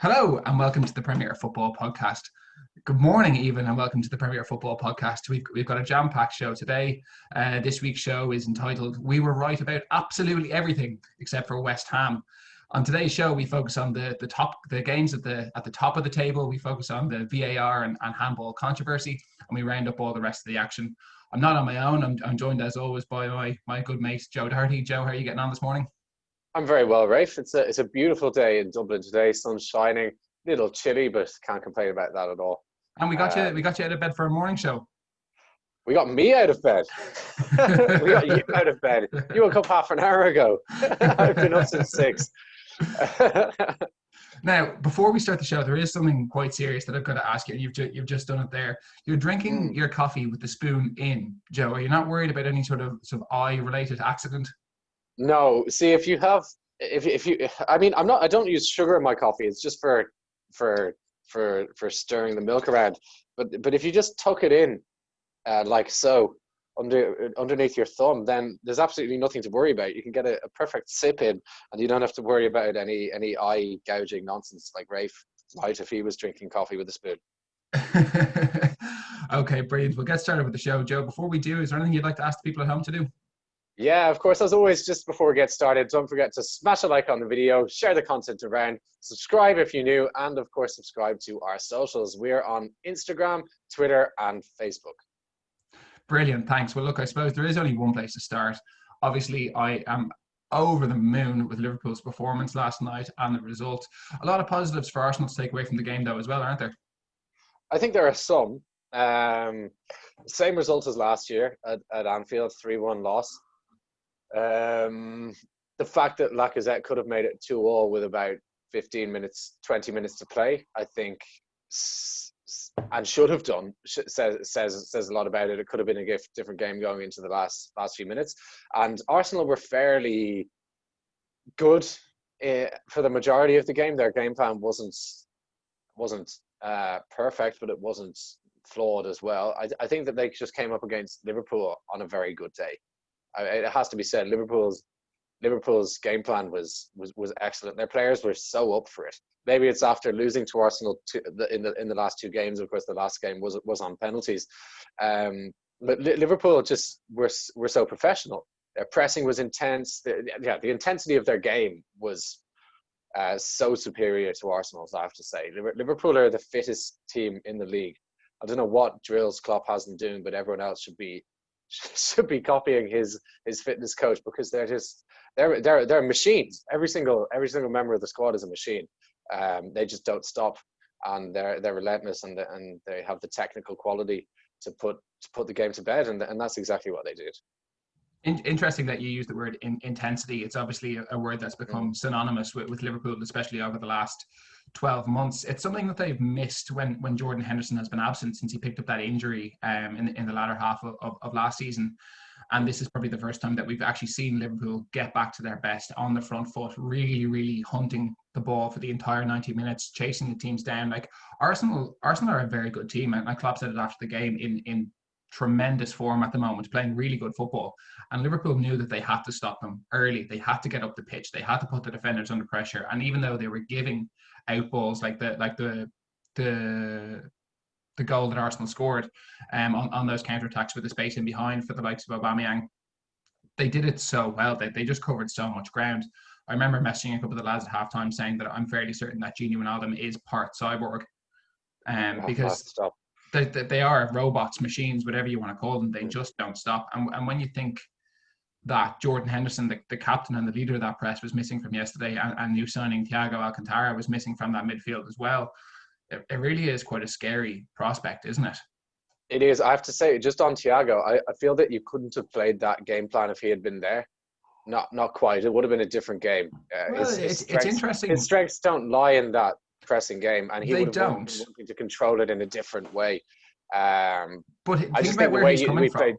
Hello and welcome to the Premier Football Podcast. Good morning, even, and welcome to the Premier Football Podcast. We've got a jam-packed show today. This week's show is entitled "We Were Right About Absolutely Everything Except for West Ham." On today's show, we focus on the games at the top of the table. We focus on the VAR and handball controversy, and we round up all the rest of the action. I'm not on my own. I'm joined as always by my good mate Joe Doherty. Joe, how are you getting on this morning? I'm very well, Rafe. It's a beautiful day in Dublin today. Sun's shining, a little chilly, but can't complain about that at all. And we got you out of bed for a morning show. We got me out of bed. We got you out of bed. You woke up half an hour ago. I've been up since 6. Now, before we start the show, there is something quite serious that I've got to ask you. You've just done it there. You're drinking your coffee with the spoon in, Joe. Are you not worried about any sort of eye-related accident? No, see, if you, I don't use sugar in my coffee. It's just for stirring the milk around. But if you just tuck it in, like so, underneath your thumb, then there's absolutely nothing to worry about. You can get a perfect sip in, and you don't have to worry about any eye gouging nonsense like Rafe might if he was drinking coffee with a spoon. Okay, brilliant. We'll get started with the show, Joe. Before we do, is there anything you'd like to ask the people at home to do? Yeah, of course, as always, just before we get started, don't forget to smash a like on the video, share the content around, subscribe if you're new, and of course, subscribe to our socials. We're on Instagram, Twitter, and Facebook. Brilliant, thanks. Well, look, I suppose there is only one place to start. Obviously, I am over the moon with Liverpool's performance last night and the result. A lot of positives for Arsenal to take away from the game, though, as well, aren't there? I think there are some. Same result as last year at Anfield, 3-1 loss. The fact that Lacazette could have made it 2-2 with about 15 minutes, 20 minutes to play, I think, and should have done, says a lot about it. It could have been a different game going into the last few minutes. And Arsenal were fairly good for the majority of the game. Their game plan wasn't perfect, but it wasn't flawed as well. I think that they just came up against Liverpool on a very good day. It has to be said, Liverpool's game plan was excellent. Their players were so up for it. Maybe it's after losing to Arsenal in the last 2 games. Of course, the last game was on penalties. But Liverpool just were so professional. Their pressing was intense. The intensity of their game was so superior to Arsenal's, I have to say. Liverpool are the fittest team in the league. I don't know what drills Klopp has them doing, but everyone else should be copying his fitness coach, because they're machines. Every single member of the squad is a machine. They just don't stop, and they're relentless, and they have the technical quality to put the game to bed, and that's exactly what they did. Interesting that you use the word intensity. It's obviously a word that's become synonymous with Liverpool, especially over the last 12 months. It's something that they've missed when Jordan Henderson has been absent since he picked up that injury in the latter half of last season. And this is probably the first time that we've actually seen Liverpool get back to their best on the front foot, really, really hunting the ball for the entire 90 minutes, chasing the teams down. Like Arsenal are a very good team, and Klopp said it after the game, in tremendous form at the moment, playing really good football. And Liverpool knew that they had to stop them early. They had to get up the pitch. They had to put the defenders under pressure. And even though they were giving out balls like the goal that Arsenal scored on those counterattacks with the space in behind for the likes of Aubameyang, they did it so well. They just covered so much ground. I remember messaging a couple of the lads at halftime saying that I'm fairly certain that Gini Wijnaldum is part cyborg, because they are robots, machines, whatever you want to call them. They just don't stop. And when you think that Jordan Henderson, the captain and the leader of that press, was missing from yesterday, and new signing Thiago Alcantara was missing from that midfield as well, it really is quite a scary prospect, isn't it? It is. I have to say, just on Thiago, I feel that you couldn't have played that game plan if he had been there. Not quite. It would have been a different game. It's interesting. His strengths don't lie in that pressing game, and he would have wanted to control it in a different way. But think about where he's coming from.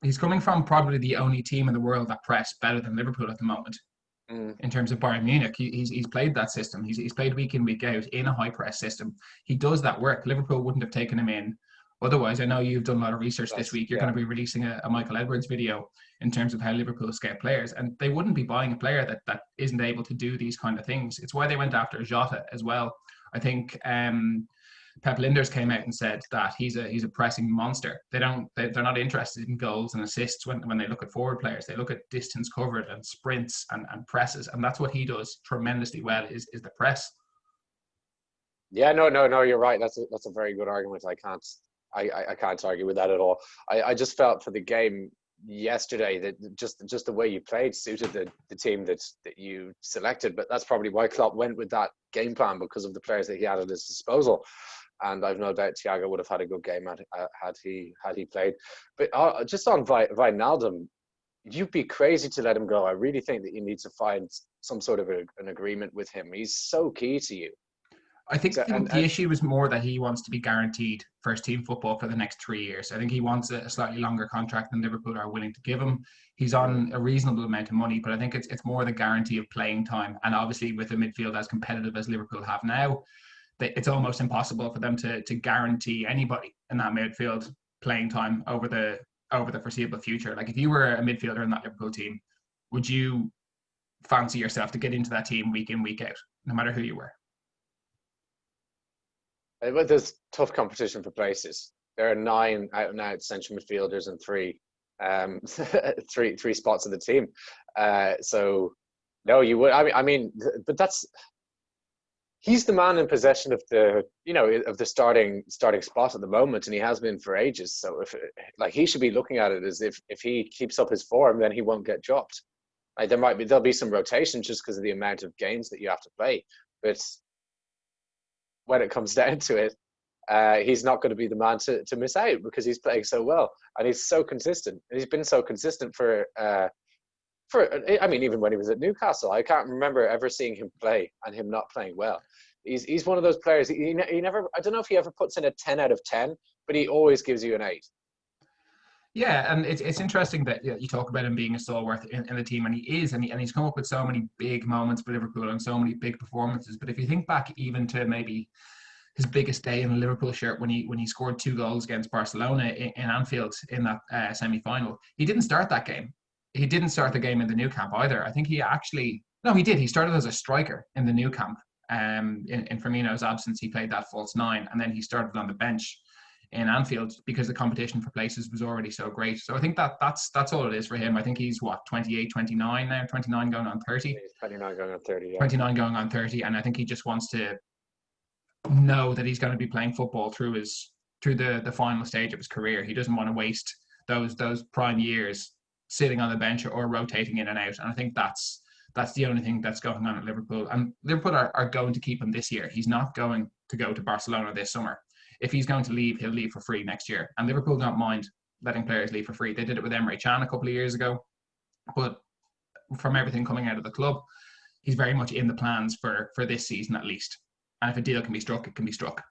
He's coming from probably the only team in the world that press better than Liverpool at the moment. In terms of Bayern Munich, he's played that system. He's played week in, week out in a high press system. He does that work. Liverpool wouldn't have taken him in Otherwise, I know you've done a lot of research this week. You're Yeah. going to be releasing a Michael Edwards video in terms of how Liverpool scout players, and they wouldn't be buying a player that isn't able to do these kind of things. It's why they went after Jota as well. I think Pep Linders came out and said that he's a pressing monster. They're not interested in goals and assists when they look at forward players. They look at distance covered and sprints and presses, and that's what he does tremendously well is the press. Yeah, no, you're right. That's a very good argument. I can't argue with that at all. I just felt for the game yesterday that just the way you played suited the team that you selected. But that's probably why Klopp went with that game plan, because of the players that he had at his disposal. And I've no doubt Thiago would have had a good game had he played. But just on Wijnaldum, you'd be crazy to let him go. I really think that you need to find some sort of an agreement with him. He's so key to you. I think the issue is more that he wants to be guaranteed first team football for the next 3 years. I think he wants a slightly longer contract than Liverpool are willing to give him. He's on a reasonable amount of money, but I think it's more the guarantee of playing time. And obviously with a midfield as competitive as Liverpool have now, it's almost impossible for them to guarantee anybody in that midfield playing time over the foreseeable future. Like if you were a midfielder in that Liverpool team, would you fancy yourself to get into that team week in, week out, no matter who you were? But there's tough competition for places. There are 9 out-and-out central midfielders and 3 spots in the team. So no, you would. I mean, but he's the man in possession of the starting spot at the moment, and he has been for ages. So he should be looking at it as if he keeps up his form, then he won't get dropped. Like there'll be some rotation just because of the amount of games that you have to play, but when it comes down to it, he's not going to be the man to miss out because he's playing so well and he's so consistent. And he's been so consistent for even when he was at Newcastle, I can't remember ever seeing him play and him not playing well. He's one of those players. He never. I don't know if he ever puts in a 10 out of 10, but he always gives you an 8. Yeah, and it's interesting that you talk about him being a stalwart in the team, and he is, and he's come up with so many big moments for Liverpool and so many big performances. But if you think back even to maybe his biggest day in a Liverpool shirt when he scored 2 goals against Barcelona in Anfield in that semi-final, he didn't start that game. He didn't start the game in the new camp either. I think he did. He started as a striker in the new camp. In Firmino's absence, he played that false 9, and then he started on the bench in Anfield because the competition for places was already so great. So I think that's all it is for him. I think he's 28, 29 now, 29 going on 30. He's 29 going on 30, yeah. 29 going on 30, and I think he just wants to know that he's going to be playing football through the final stage of his career. He doesn't want to waste those prime years sitting on the bench or rotating in and out. And I think that's the only thing that's going on at Liverpool. And Liverpool are going to keep him this year. He's not going to go to Barcelona this summer. If he's going to leave, he'll leave for free next year. And Liverpool don't mind letting players leave for free. They did it with Emre Can a couple of years ago. But from everything coming out of the club, he's very much in the plans for this season at least. And if a deal can be struck, it can be struck.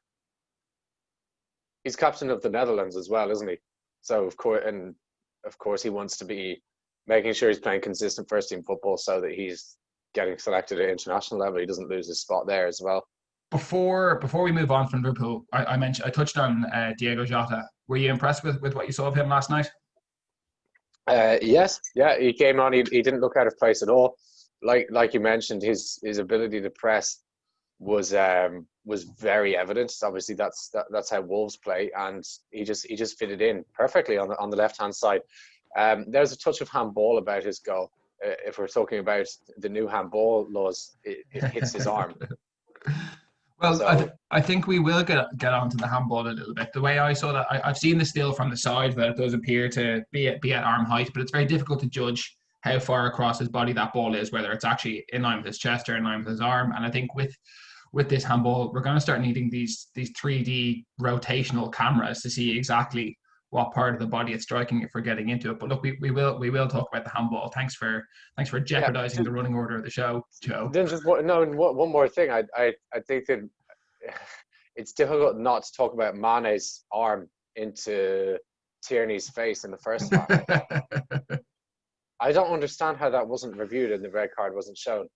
He's captain of the Netherlands as well, isn't he? So of course he wants to be making sure he's playing consistent first team football so that he's getting selected at international level. He doesn't lose his spot there as well. Before we move on from Liverpool, I touched on Diego Jota. Were you impressed with what you saw of him last night? Yes, yeah, he came on. He didn't look out of place at all. Like you mentioned, his ability to press was very evident. Obviously, that's how Wolves play, and he just fitted in perfectly on the left hand side. There's a touch of handball about his goal. If we're talking about the new handball laws, it hits his arm. Well, so, I think we will get onto the handball a little bit. The way I saw that, I've seen the still from the side that it does appear to be at arm height, but it's very difficult to judge how far across his body that ball is, whether it's actually in line with his chest or in line with his arm. And I think with this handball, we're going to start needing these 3D rotational cameras to see exactly what part of the body it's striking if we're getting into it. But look, we will talk about the handball. Thanks for jeopardizing the running order of the show, Joe. Then just one more thing. I think that it's difficult not to talk about Mane's arm into Tierney's face in the first half. I don't understand how that wasn't reviewed and the red card wasn't shown.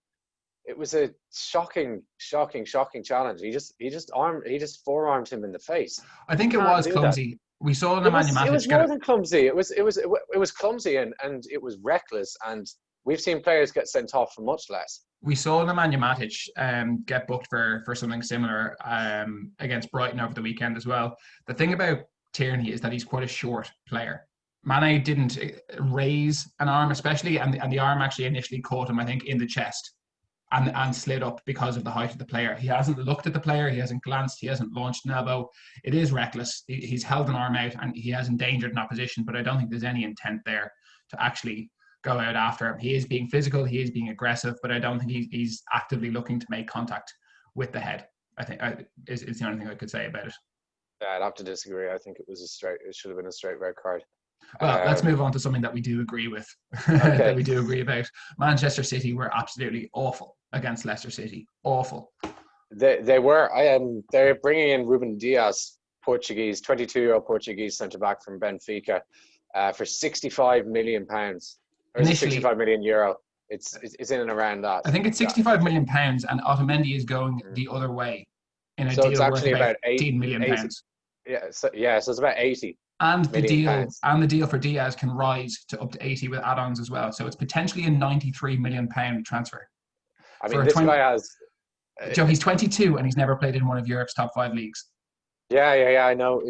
it was a shocking challenge. He just forearmed him in the face. I think it Can't was do that. clumsy. We saw It Nemanja was it was Matic get more it. than clumsy. It was clumsy and it was reckless. And we've seen players get sent off for much less. We saw Nemanja Matic get booked for something similar against Brighton over the weekend as well. The thing about Tierney is that he's quite a short player. Mane didn't raise an arm especially, and the arm actually initially caught him, I think, in the chest and slid up because of the height of the player. He hasn't looked at the player, he hasn't glanced, he hasn't launched an elbow. It is reckless. He's held an arm out and he has endangered an opposition, but I don't think there's any intent there to actually go out after him. He is being physical, he is being aggressive, but I don't think he's actively looking to make contact with the head. I think is the only thing I could say about it. Yeah, I'd have to disagree. I think it should have been a straight red card. Well, let's move on to something that we do agree with, okay. that we do agree about. Manchester City were absolutely awful against Leicester City. Awful. They were. They're bringing in Ruben Dias, 22-year-old Portuguese centre-back from Benfica, for £65 million. Or is it 65 million euro? It's in and around that. I think it's £65 million, and Otamendi is going the other way in a so deal it's actually worth about £18 million. Yeah, so it's about 80. And the deal for Diaz can rise to up to 80 with add-ons as well. So it's potentially a £93 million transfer. I mean, this guy has. Joe, he's 22 and he's never played in one of Europe's top 5 leagues. Yeah. I know.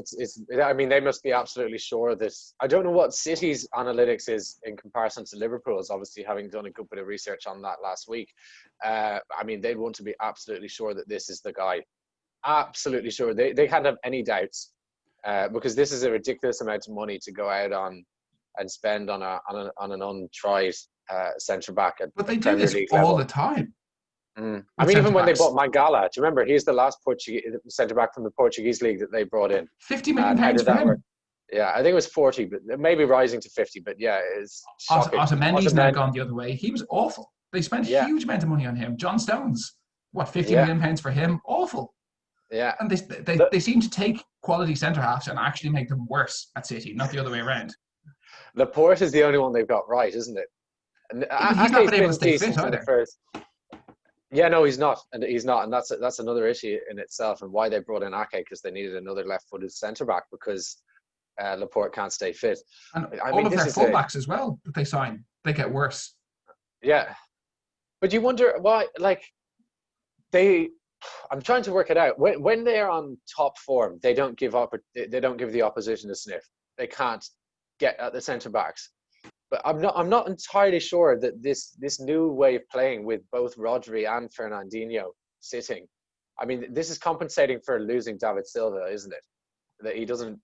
I mean, they must be absolutely sure that. I don't know what City's analytics is in comparison to Liverpool's. Obviously, having done a good bit of research on that last week, I mean, they'd want to be absolutely sure that this is the guy. Absolutely sure. They can't have any doubts. Because this is a ridiculous amount of money to go out on and spend on an untried centre back at but they Premier do this League all level. the time. I mean, even when they bought Mangala, do you remember he's the last Portuguese centre back from the Portuguese league that they brought in? £50 million for him. Yeah, I think it was 40, but maybe rising to 50. But yeah, it's shocking. Otamendi's now gone the other way. He was awful. They spent a huge amount of money on him. John Stones, £50 million for him? Awful. Yeah, and they seem to take quality centre halves and actually make them worse at City, not the other way around. Laporte is the only one they've got right, isn't it? And he's not been able to stay fit either. Yeah, no, he's not, and that's another issue in itself, and why they brought in Ake, because they needed another left-footed centre back because Laporte can't stay fit. And all of their fullbacks as well that they sign, they get worse. Yeah, but you wonder why, like I'm trying to work it out. When they're on top form, they don't give the opposition a sniff. They can't get at the centre backs. But I'm not entirely sure that this new way of playing with both Rodri and Fernandinho sitting. I mean, this is compensating for losing David Silva, isn't it? That he doesn't,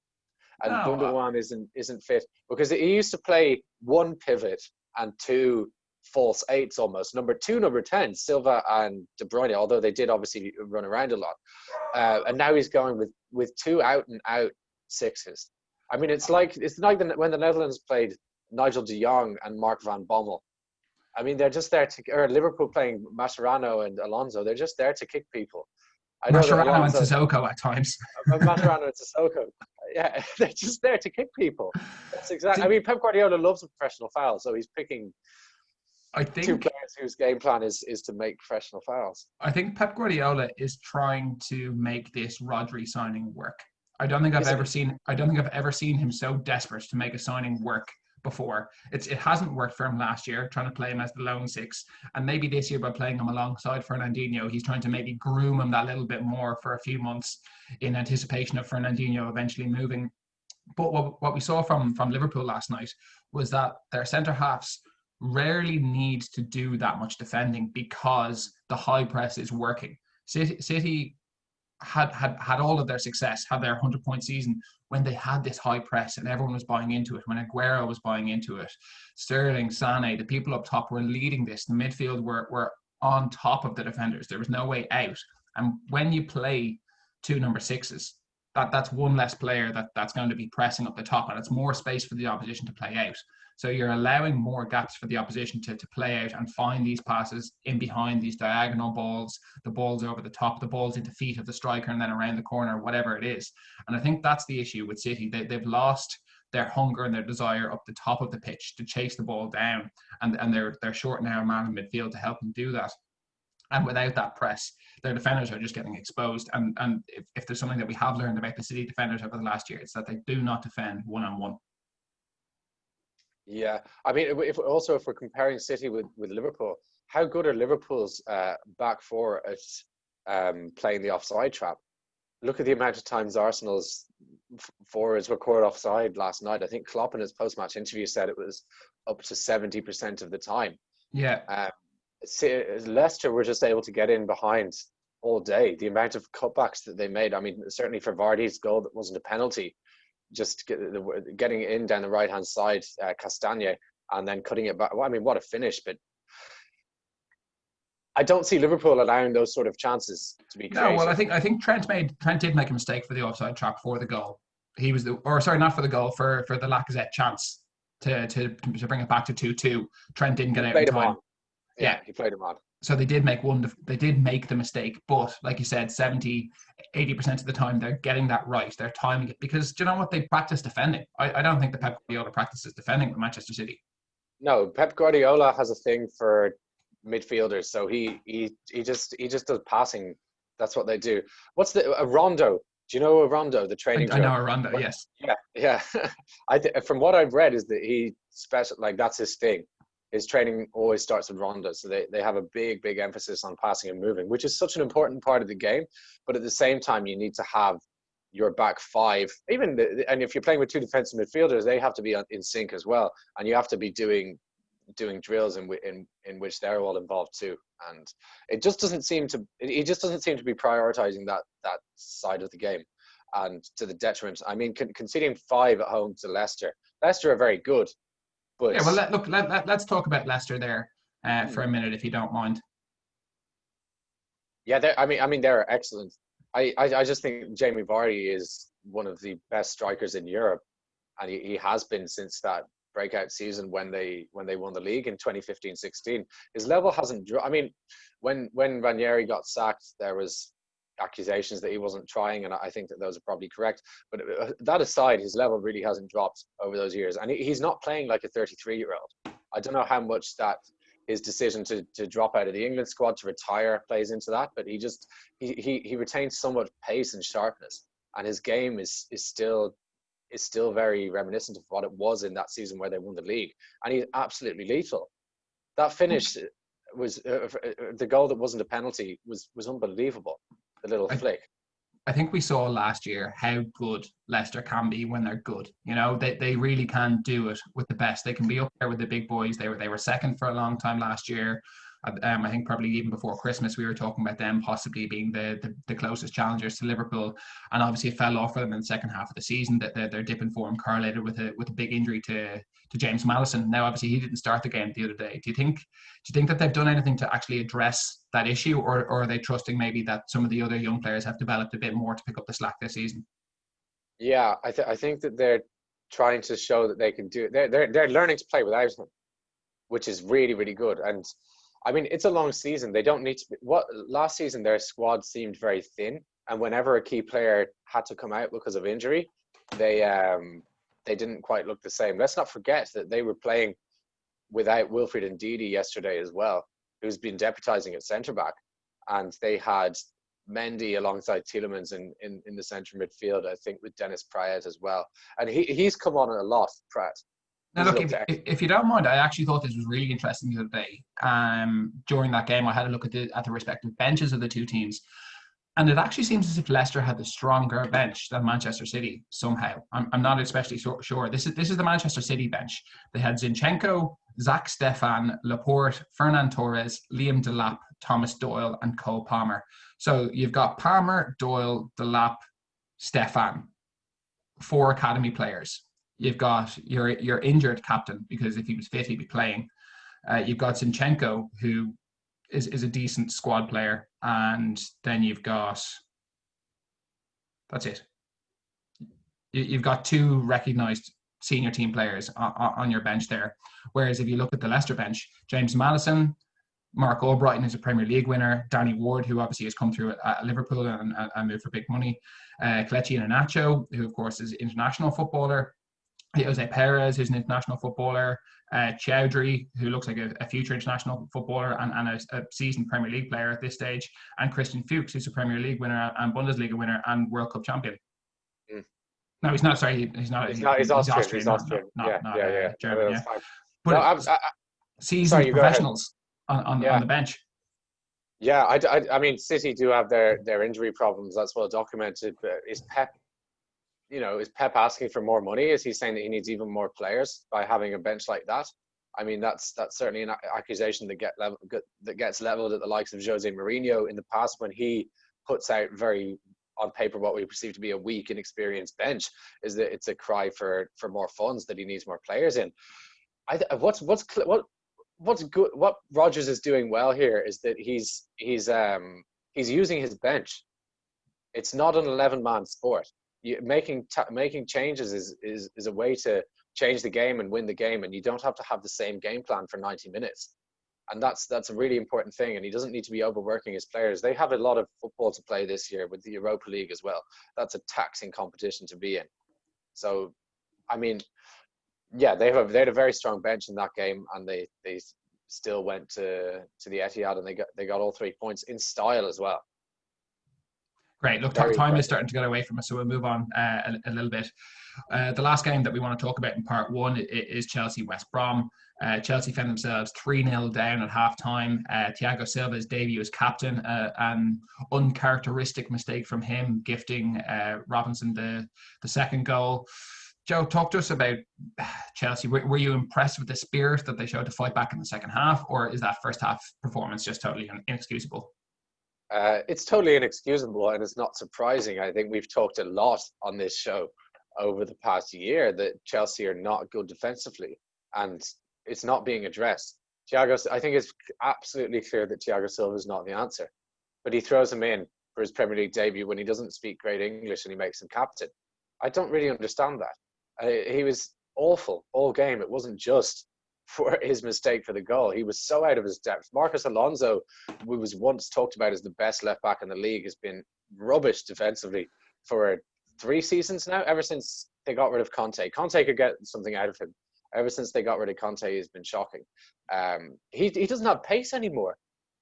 and Gundogan isn't fit, because he used to play one pivot and two false eights almost, number 10, Silva and De Bruyne, although they did obviously run around a lot, and now he's going with two out and out sixes. I mean, it's like when the Netherlands played Nigel de Jong and Mark van Bommel. I mean, they're just there or Liverpool playing Mascherano and Alonso, they're just there to kick people. Mascherano and Sissoko at times. Mascherano and Sissoko, yeah, they're just there to kick people. That's exactly. I mean, Pep Guardiola loves a professional foul, so he's picking two players whose game plan is to make professional fouls. I think Pep Guardiola is trying to make this Rodri signing work. I don't think I've ever seen him so desperate to make a signing work before. It hasn't worked for him last year, trying to play him as the lone six, and maybe this year by playing him alongside Fernandinho, he's trying to maybe groom him that little bit more for a few months in anticipation of Fernandinho eventually moving. But what we saw from Liverpool last night was that their centre halves rarely need to do that much defending because the high press is working. City had all of their success, had their 100-point season when they had this high press and everyone was buying into it, when Aguero was buying into it, Sterling, Sané, the people up top were leading this. The midfield were on top of the defenders. There was no way out. And when you play two number sixes, that's one less player that's going to be pressing up the top, and it's more space for the opposition to play out. So you're allowing more gaps for the opposition to play out and find these passes in behind, these diagonal balls, the balls over the top, the balls into feet of the striker and then around the corner, whatever it is. And I think that's the issue with City. They've lost their hunger and their desire up the top of the pitch to chase the ball down, and they're short now man in midfield to help them do that. And without that press, their defenders are just getting exposed. And if there's something that we have learned about the City defenders over the last year, it's that they do not defend one-on-one. Yeah, I mean, if we're comparing City with Liverpool, how good are Liverpool's back four at playing the offside trap? Look at the amount of times Arsenal's forwards were caught offside last night. I think Klopp in his post-match interview said it was up to 70% of the time. Yeah. Leicester were just able to get in behind all day. The amount of cutbacks that they made, I mean, certainly for Vardy's goal that wasn't a penalty, just getting in down the right-hand side, Castagne, and then cutting it back. Well, I mean, what a finish, but I don't see Liverpool allowing those sort of chances to be created. No, well, I think Trent did make a mistake for the offside trap for the goal. He was not for the goal, for the Lacazette chance to bring it back to 2-2. Trent didn't get out in time. Yeah, he played him on. So they did make the mistake, but like you said, 70-80% of the time they're getting that right. They're timing it, because do you know what, they practice defending. I don't think the Pep Guardiola practices defending with Manchester City. No, Pep Guardiola has a thing for midfielders, so he just does passing. That's what they do. What's a rondo? Do you know a rondo? The training. I know a rondo. Yes. Yeah. From what I've read is that he that's his thing. His training always starts with rondos, so they have a big emphasis on passing and moving, which is such an important part of the game. But at the same time, you need to have your back five, and if you're playing with two defensive midfielders, they have to be in sync as well, and you have to be doing drills in which they're all involved too. And he just doesn't seem to be prioritizing that side of the game, and to the detriment. I mean, conceding 5 at home to Leicester are very good. But yeah, well, let's talk about Leicester there for a minute, if you don't mind. Yeah, they're excellent. I just think Jamie Vardy is one of the best strikers in Europe, and he has been since that breakout season when they won the league in 2015-16. His level hasn't dropped. I mean, when Ranieri got sacked, there was accusations that he wasn't trying, and I think that those are probably correct. But that aside, his level really hasn't dropped over those years, and he's not playing like a 33-year-old. I don't know how much that his decision to drop out of the England squad, to retire, plays into that, but he retains so much pace and sharpness, and his game is still very reminiscent of what it was in that season where they won the league, and he's absolutely lethal. That finish was the goal that wasn't a penalty was unbelievable. The little flick. I think we saw last year how good Leicester can be when they're good. You know, they really can do it with the best. They can be up there with the big boys. They were second for a long time last year. I think probably even before Christmas we were talking about them possibly being the closest challengers to Liverpool, and obviously it fell off for them in the second half of the season. That their dip in form correlated with a big injury to James Maddison. Now obviously he didn't start the game the other day. Do you think that they've done anything to actually address that issue, or are they trusting maybe that some of the other young players have developed a bit more to pick up the slack this season? Yeah, I think that they're trying to show that they can do it. They're learning to play without him, which is really, really good. And I mean, it's a long season. They don't need to be, last season their squad seemed very thin, and whenever a key player had to come out because of injury, they didn't quite look the same. Let's not forget that they were playing without Wilfried Ndidi yesterday as well, who's been deputising at centre back, and they had Mendy alongside Tielemans in the centre midfield, I think, with Dennis Praet as well, and he's come on a lot, Praet. Now, look, if you don't mind, I actually thought this was really interesting the other day. During that game, I had a look at the respective benches of the two teams, and it actually seems as if Leicester had the stronger bench than Manchester City somehow. I'm not especially sure. This is the Manchester City bench. They had Zinchenko, Zach Stefan, Laporte, Fernan Torres, Liam Delap, Thomas Doyle, and Cole Palmer. So you've got Palmer, Doyle, Delap, Stefan, 4 academy players. You've got your injured captain, because if he was fit, he'd be playing. You've got Zinchenko, who is a decent squad player. And then you've got... That's it. You've got 2 recognised senior team players on your bench there. Whereas if you look at the Leicester bench, James Maddison, Mark Albrighton is a Premier League winner, Danny Ward, who obviously has come through at Liverpool and moved for big money, Kelechi Iheanacho, who of course is an international footballer, Jose Perez, who's an international footballer, Chowdhury, who looks like a future international footballer and a seasoned Premier League player at this stage, and Christian Fuchs, who's a Premier League winner and Bundesliga winner and World Cup champion. Mm. No, he's not. Sorry, he's not. He's not. He's Austrian. Austrian, He's Austrian. not German. No, Yeah, that's fine. but No, seasoned sorry, you go ahead. professionals on the bench. Yeah, I mean, City do have their injury problems. That's well documented. But is Pep asking for more money? Is he saying that he needs even more players by having a bench like that? I mean, that's certainly an accusation that gets leveled at the likes of Jose Mourinho in the past, when he puts out very on paper what we perceive to be a weak, inexperienced bench. Is that it's a cry for more funds, that he needs more players in. What's good? What Rodgers is doing well here is that he's using his bench. It's not an 11-man sport. Making changes is a way to change the game and win the game, and you don't have to have the same game plan for 90 minutes. And that's a really important thing. And he doesn't need to be overworking his players. They have a lot of football to play this year with the Europa League as well. That's a taxing competition to be in. So, I mean, yeah, they had a very strong bench in that game, and they still went to the Etihad, and they got all 3 points in style as well. Great. Look, time is starting to get away from us, so we'll move on a little bit. The last game that we want to talk about in part one is Chelsea-West Brom. Chelsea found themselves 3-0 down at half-time. Thiago Silva's debut as captain, an uncharacteristic mistake from him, gifting Robinson the second goal. Joe, talk to us about Chelsea. Were you impressed with the spirit that they showed to fight back in the second half, or is that first half performance just totally inexcusable? It's totally inexcusable, and it's not surprising. I think we've talked a lot on this show over the past year that Chelsea are not good defensively, and it's not being addressed. I think it's absolutely clear that Thiago Silva is not the answer, but he throws him in for his Premier League debut when he doesn't speak great English, and he makes him captain. I don't really understand that. He was awful all game. It wasn't just for his mistake for the goal. He was so out of his depth. Marcos Alonso, who was once talked about as the best left back in the league, has been rubbish defensively for 3 seasons now, ever since they got rid of Conte. Conte could get something out of him. Ever since they got rid of Conte, he's been shocking. He doesn't have pace anymore.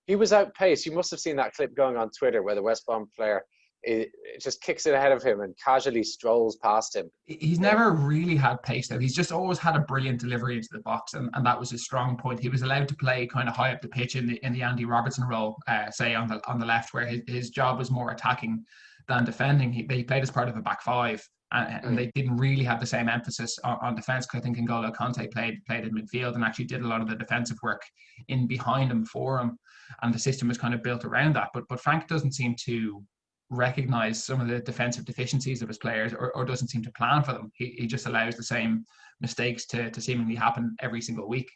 He was outpaced. You must have seen that clip going on Twitter where the West Brom player it just kicks it ahead of him and casually strolls past him. He's never really had pace, though. He's just always had a brilliant delivery into the box, and that was his strong point. He was allowed to play kind of high up the pitch in the Andy Robertson role, say on the left, where his job was more attacking than defending. He played as part of a back five, and they didn't really have the same emphasis on defence, because I think N'Golo Kante played in midfield and actually did a lot of the defensive work in behind him for him, and the system was kind of built around that. But Frank doesn't seem to recognize some of the defensive deficiencies of his players, or doesn't seem to plan for them. He just allows the same mistakes to seemingly happen every single week.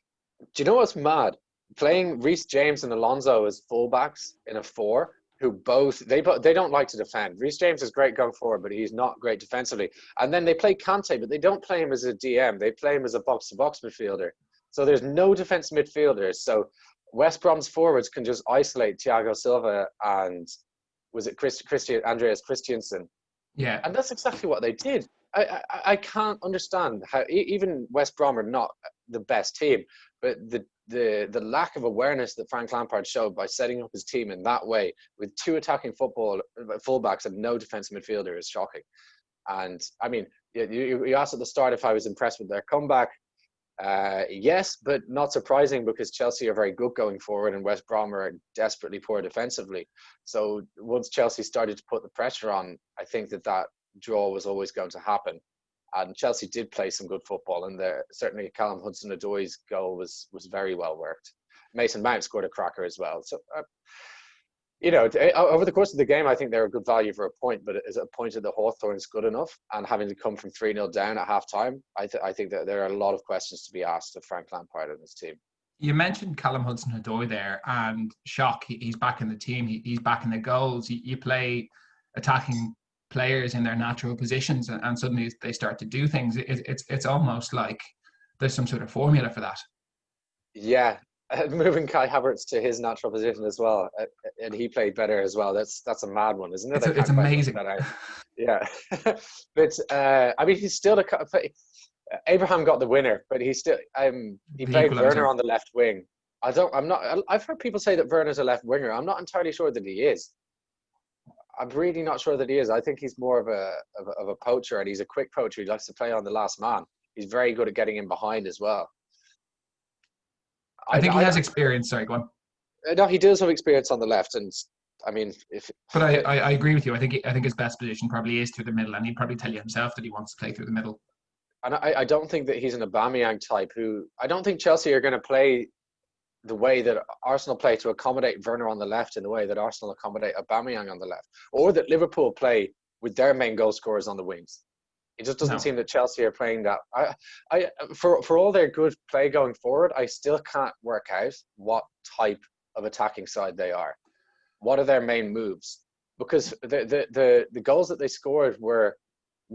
Do you know what's mad? Playing Reece James and Alonso as fullbacks in a 4, who they don't like to defend. Reece James is great going forward, but he's not great defensively. And then they play Kante, but they don't play him as a DM. They play him as a box-to-box midfielder. So there's no defensive midfielders. So West Brom's forwards can just isolate Thiago Silva and was it Andreas Christensen? Yeah. And that's exactly what they did. I can't understand how even West Brom are not the best team, but the lack of awareness that Frank Lampard showed by setting up his team in that way with 2 attacking fullbacks and no defensive midfielder is shocking. And I mean, you asked at the start if I was impressed with their comeback. Yes, but not surprising, because Chelsea are very good going forward and West Brom are desperately poor defensively. So once Chelsea started to put the pressure on, I think that draw was always going to happen. And Chelsea did play some good football, and certainly Callum Hudson-Odoi's goal was very well worked. Mason Mount scored a cracker as well. So over the course of the game, I think they're a good value for a point, but is a point at the Hawthorns good enough? And having to come from 3-0 down at half-time, I think that there are a lot of questions to be asked of Frank Lampard and his team. You mentioned Callum Hudson-Odoi there, and shock, he's back in the team. He's back in the goals. You play attacking players in their natural positions, and suddenly they start to do things. It's almost like there's some sort of formula for that. Yeah. Moving Kai Havertz to his natural position as well, and he played better as well. That's a mad one, isn't it? It's amazing. Yeah, but I mean, he's still Abraham got the winner, but he still he The played equaliser. Werner on the left wing. I've heard people say that Werner's a left winger. I'm not entirely sure that he is. I'm really not sure that he is. I think he's more of a poacher, and he's a quick poacher. He likes to play on the last man. He's very good at getting in behind as well. I think he has experience. Sorry, go on. No, he does have experience on the left, and I mean, But I agree with you. I think his best position probably is through the middle, and he'd probably tell you himself that he wants to play through the middle. And I don't think that he's an Aubameyang type. I don't think Chelsea are going to play the way that Arsenal play to accommodate Werner on the left in the way that Arsenal accommodate Aubameyang on the left, or that Liverpool play with their main goal scorers on the wings. It just doesn't seem that Chelsea are playing that. For all their good play going forward, I still can't work out what type of attacking side they are. What are their main moves? Because the goals that they scored were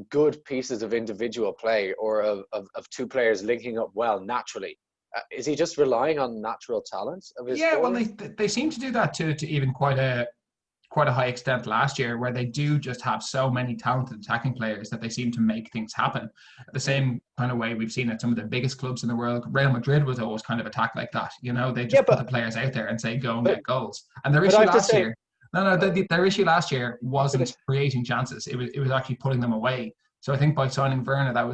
good pieces of individual play, or of two players linking up well naturally. Is he just relying on natural talents of his? Yeah, forward? well, they seem to do that to even quite a high extent last year, where they do just have so many talented attacking players that they seem to make things happen. The same kind of way we've seen at some of the biggest clubs in the world. Real Madrid was always kind of attack like that. You know, they just put the players out there and say, go and get goals. And their issue last year, their issue last year wasn't creating chances. It was actually putting them away. So I think by signing Werner, that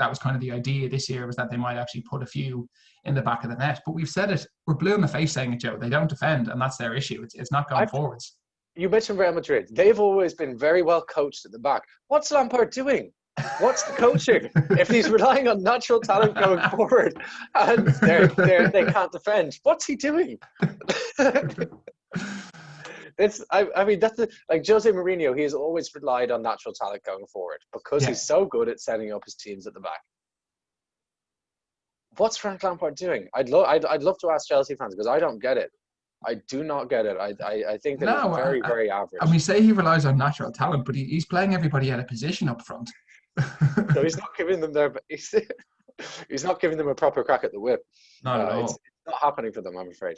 was kind of the idea this year, was that they might actually put a few in the back of the net. But we've said it, we're blue in the face saying it, Joe. They don't defend, and that's their issue. It's not going forwards. You mentioned Real Madrid. They've always been very well coached at the back. What's Lampard doing? What's the coaching? If he's relying on natural talent going forward and they can't defend, what's he doing? I mean, that's like Jose Mourinho. He has always relied on natural talent going forward because he's so good at setting up his teams at the back. What's Frank Lampard doing? I'd love to ask Chelsea fans, because I don't get it. I do not get it. I think that it's very, very average. And we say he relies on natural talent, but he's playing everybody out of position up front. So he's not giving them he's not giving them a proper crack at the whip. Not at all. It's not happening for them, I'm afraid.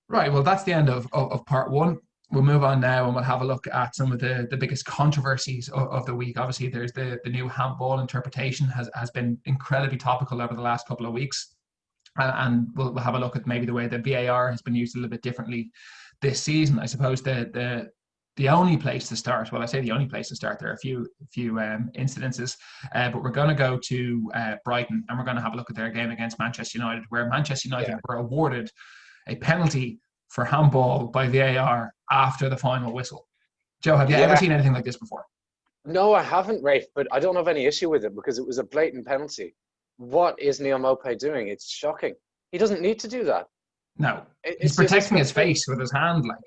Right, well, that's the end of part one. We'll move on now, and we'll have a look at some of the biggest controversies of the week. Obviously, there's the new handball interpretation has been incredibly topical over the last couple of weeks. And we'll have a look at maybe the way that VAR has been used a little bit differently this season. I suppose the only place to start, well, I say the only place to start, there are a few incidences, but we're going to go to Brighton, and we're going to have a look at their game against Manchester United, where Manchester United were awarded a penalty for handball by VAR after the final whistle. Joe, have you ever seen anything like this before? No, I haven't, Rafe, but I don't have any issue with it because it was a blatant penalty. What is Neil Maupay doing? It's shocking. He doesn't need to do that. No, he's protecting his face with his hand, like.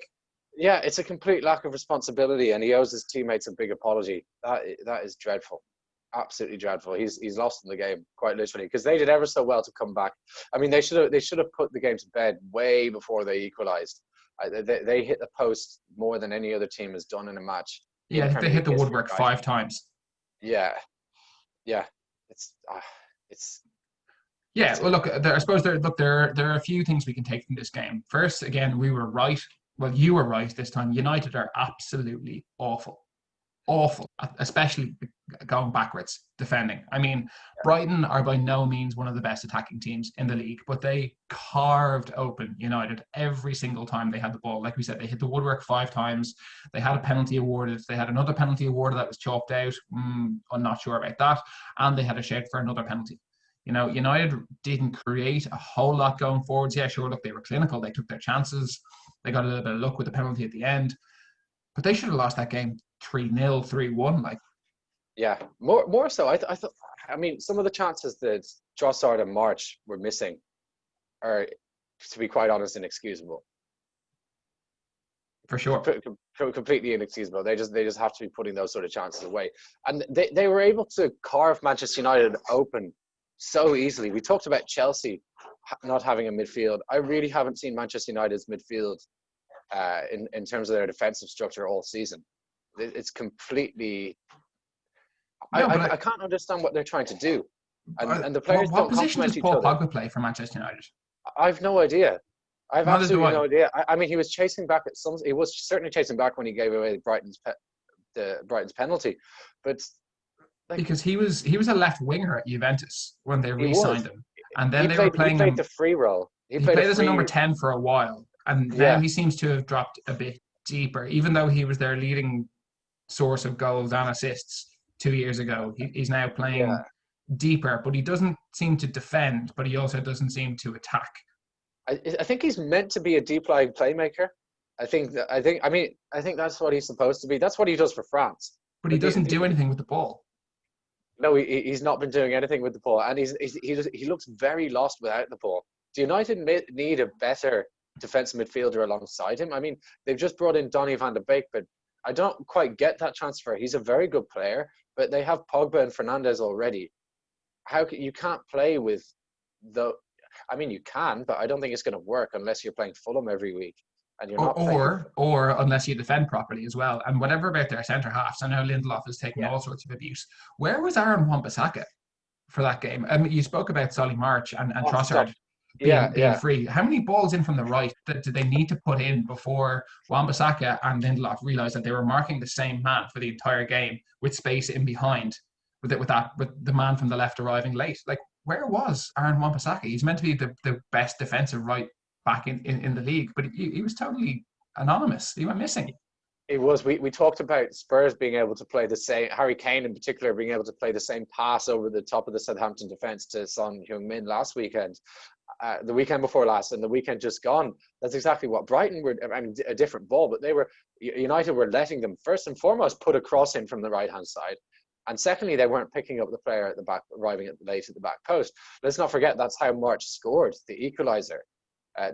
Yeah, it's a complete lack of responsibility, and he owes his teammates a big apology. That is dreadful, absolutely dreadful. He's lost in the game, quite literally, because they did ever so well to come back. I mean, they should have put the game to bed way before they equalised. They hit the post more than any other team has done in a match. Yeah, I think they hit the woodwork 5 times. Yeah, Yeah, well, look, I suppose there are a few things we can take from this game. First, again, we were right. Well, you were right this time. United are absolutely awful, especially going backwards, defending. I mean, Brighton are by no means one of the best attacking teams in the league, but they carved open United every single time they had the ball. Like we said, they hit the woodwork 5 times. They had a penalty awarded. They had another penalty awarded that was chalked out. I'm not sure about that. And they had a shout for another penalty. You know, United didn't create a whole lot going forwards. Yeah, sure, look, they were clinical. They took their chances. They got a little bit of luck with the penalty at the end. But they should have lost that game 3-0, 3-1. Like. Yeah, more so. I thought. I mean, some of the chances that Trossard and March were missing are, to be quite honest, inexcusable. For sure. Completely inexcusable. They just have to be putting those sort of chances away. And they were able to carve Manchester United open so easily. We talked about Chelsea not having a midfield. I really haven't seen Manchester United's midfield in terms of their defensive structure all season. It's completely. I can't understand what they're trying to do, and the players don't complement each other. What position does Paul Pogba play for Manchester United? I've no idea. I've absolutely no idea. I mean, he was chasing back at some. He was certainly chasing back when he gave away Brighton's penalty, but Like because he was a left winger at Juventus when they he was. re-signed him, and then He they were played. He playing played him. the free role. He He played a played as a number free. 10 for a while, and now Yeah, he seems to have dropped a bit deeper, even though he was their leading source of goals and assists 2 years ago. He's now yeah. playing deeper, but he doesn't seem to defend, but he also doesn't seem to attack. I think he's meant to be a deep lying playmaker. I think that's what he's supposed to be. That's what he does for France. But he But doesn't do anything with the ball. no, he's not been doing anything with the ball, and he looks very lost without the ball. Do United need a better defensive midfielder alongside him? I mean, they've just brought in Donny van de Beek, but I don't quite get that transfer. He's a very good player, but they have Pogba and Fernandes already. You can't play with the? I mean, you can, but I don't think it's going to work unless you're playing Fulham every week, and you're Or, not playing. or unless you defend properly as well. And whatever about their centre halves, I know Lindelof has taken Yeah, all sorts of abuse. Where was Aaron Wan-Bissaka for that game? I mean, you spoke about Solly March and oh, stop. Trossard Yeah, being yeah. free. How many balls in from the right did they need to put in before Wan-Bissaka and Lindelof realised that they were marking the same man for the entire game with space in behind, with the man from the left arriving late? Like, where was Aaron Wan-Bissaka? He's meant to be the best defensive right back in the league, but he was totally anonymous. He went missing. It was. We talked about Spurs being able to play the same. Harry Kane in particular being able to play the same pass over the top of the Southampton defense to Son Heung-min last weekend, the weekend before last, and the weekend just gone. That's exactly what Brighton were. I mean, a different ball, but United were letting them first and foremost put a cross in from the right hand side. And secondly, they weren't picking up the player at the back, arriving late at the back post. Let's not forget that's how March scored the equaliser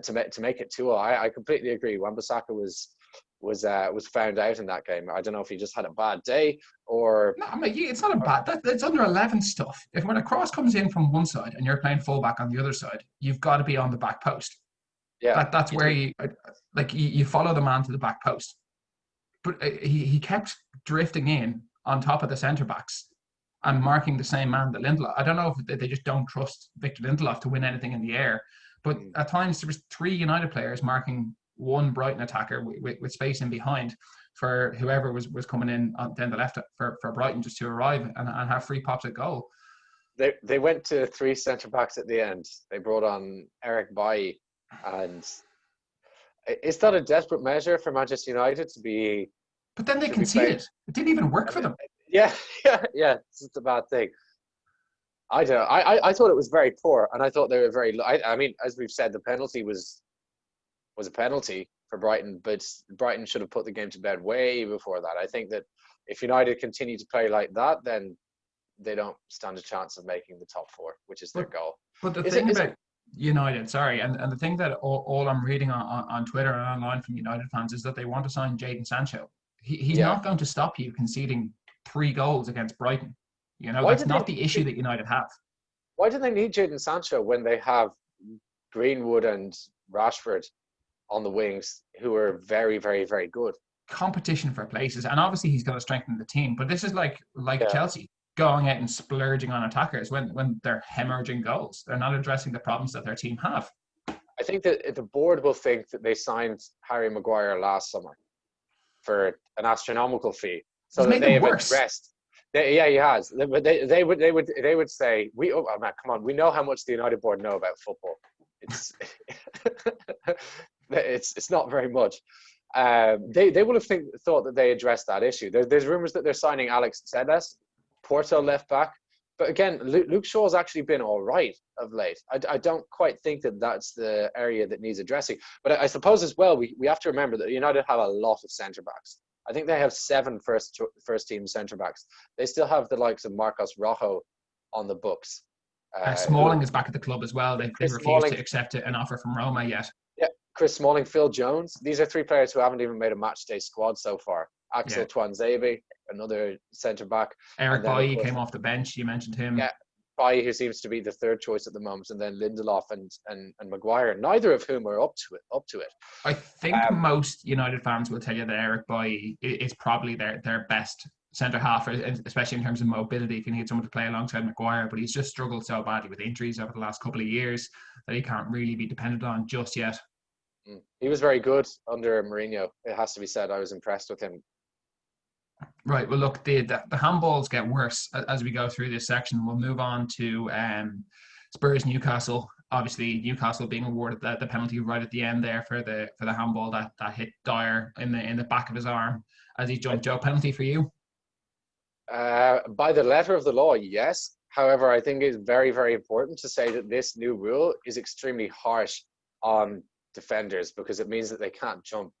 to make it 2-0. I completely agree. Wan-Bissaka was found out in that game. I don't know if he just had a bad day or. No, I mean, it's not a bad. It's under 11 stuff. If when a cross comes in from one side and you're playing fullback on the other side, you've got to be on the back post. Yeah, That's where you follow the man to the back post. But he kept drifting in on top of the centre backs and marking the same man that Lindelof. I don't know if they just don't trust Victor Lindelof to win anything in the air, but at times there was 3 United players marking one Brighton attacker with space in behind for whoever was coming in down the left for Brighton just to arrive and have free pops at goal. They went to 3 centre backs at the end. They brought on Eric Bailly, and is that a desperate measure for Manchester United to be? But then they To be playing? conceded. It didn't even work for them. Yeah, yeah. It's a bad thing. I don't know. I thought it was very poor, and I thought they were very. I mean, as we've said, the penalty was a penalty for Brighton, but Brighton should have put the game to bed way before that. I think that if United continue to play like that, then they don't stand a chance of making the top 4, which is their goal. But the thing about United, sorry, and the thing that all I'm reading on Twitter and online from United fans is that they want to sign Jadon Sancho. He's not going to stop you conceding 3 goals against Brighton. You know, that's not the issue that United have. Why do they need Jadon Sancho when they have Greenwood and Rashford on the wings, who are very, very, very good? Competition for places, and obviously he's going to strengthen the team. But this is like Chelsea going out and splurging on attackers when they're hemorrhaging goals. They're not addressing the problems that their team have. I think that the board will think that they signed Harry Maguire last summer for an astronomical fee, so that they have addressed. He has. But they would say, oh man, come on, we know how much the United board know about football. It's not very much. They would have thought that they addressed that issue. There's rumors that they're signing Alex Telles, Porto left back. But again, Luke Shaw's actually been all right of late. I don't quite think that that's the area that needs addressing. But I suppose as well, we have to remember that United have a lot of centre-backs. I think they have 7 first-team centre-backs. They still have the likes of Marcos Rojo on the books. Smalling is back at the club as well. They've refused to accept an offer from Roma yet. Yeah, Chris Smalling, Phil Jones. These are 3 players who haven't even made a matchday squad so far. Axel Tuanzebe, another centre-back. Eric Bailly came off the bench. You mentioned him. Yeah, Bailly, who seems to be the 3rd choice at the moment, and then Lindelof and Maguire, neither of whom are up to it. I think most United fans will tell you that Eric Bailly is probably their best centre-half, especially in terms of mobility, if you need someone to play alongside Maguire, but he's just struggled so badly with injuries over the last couple of years that he can't really be depended on just yet. He was very good under Mourinho, it has to be said. I was impressed with him. Right. Well, look, the handballs get worse as we go through this section. We'll move on to Spurs Newcastle. Obviously, Newcastle being awarded the penalty right at the end there for the handball that hit Dyer in the back of his arm as he jumped. Joe, penalty for you? By the letter of the law, yes. However, I think it's very, very important to say that this new rule is extremely harsh on defenders because it means that they can't jump.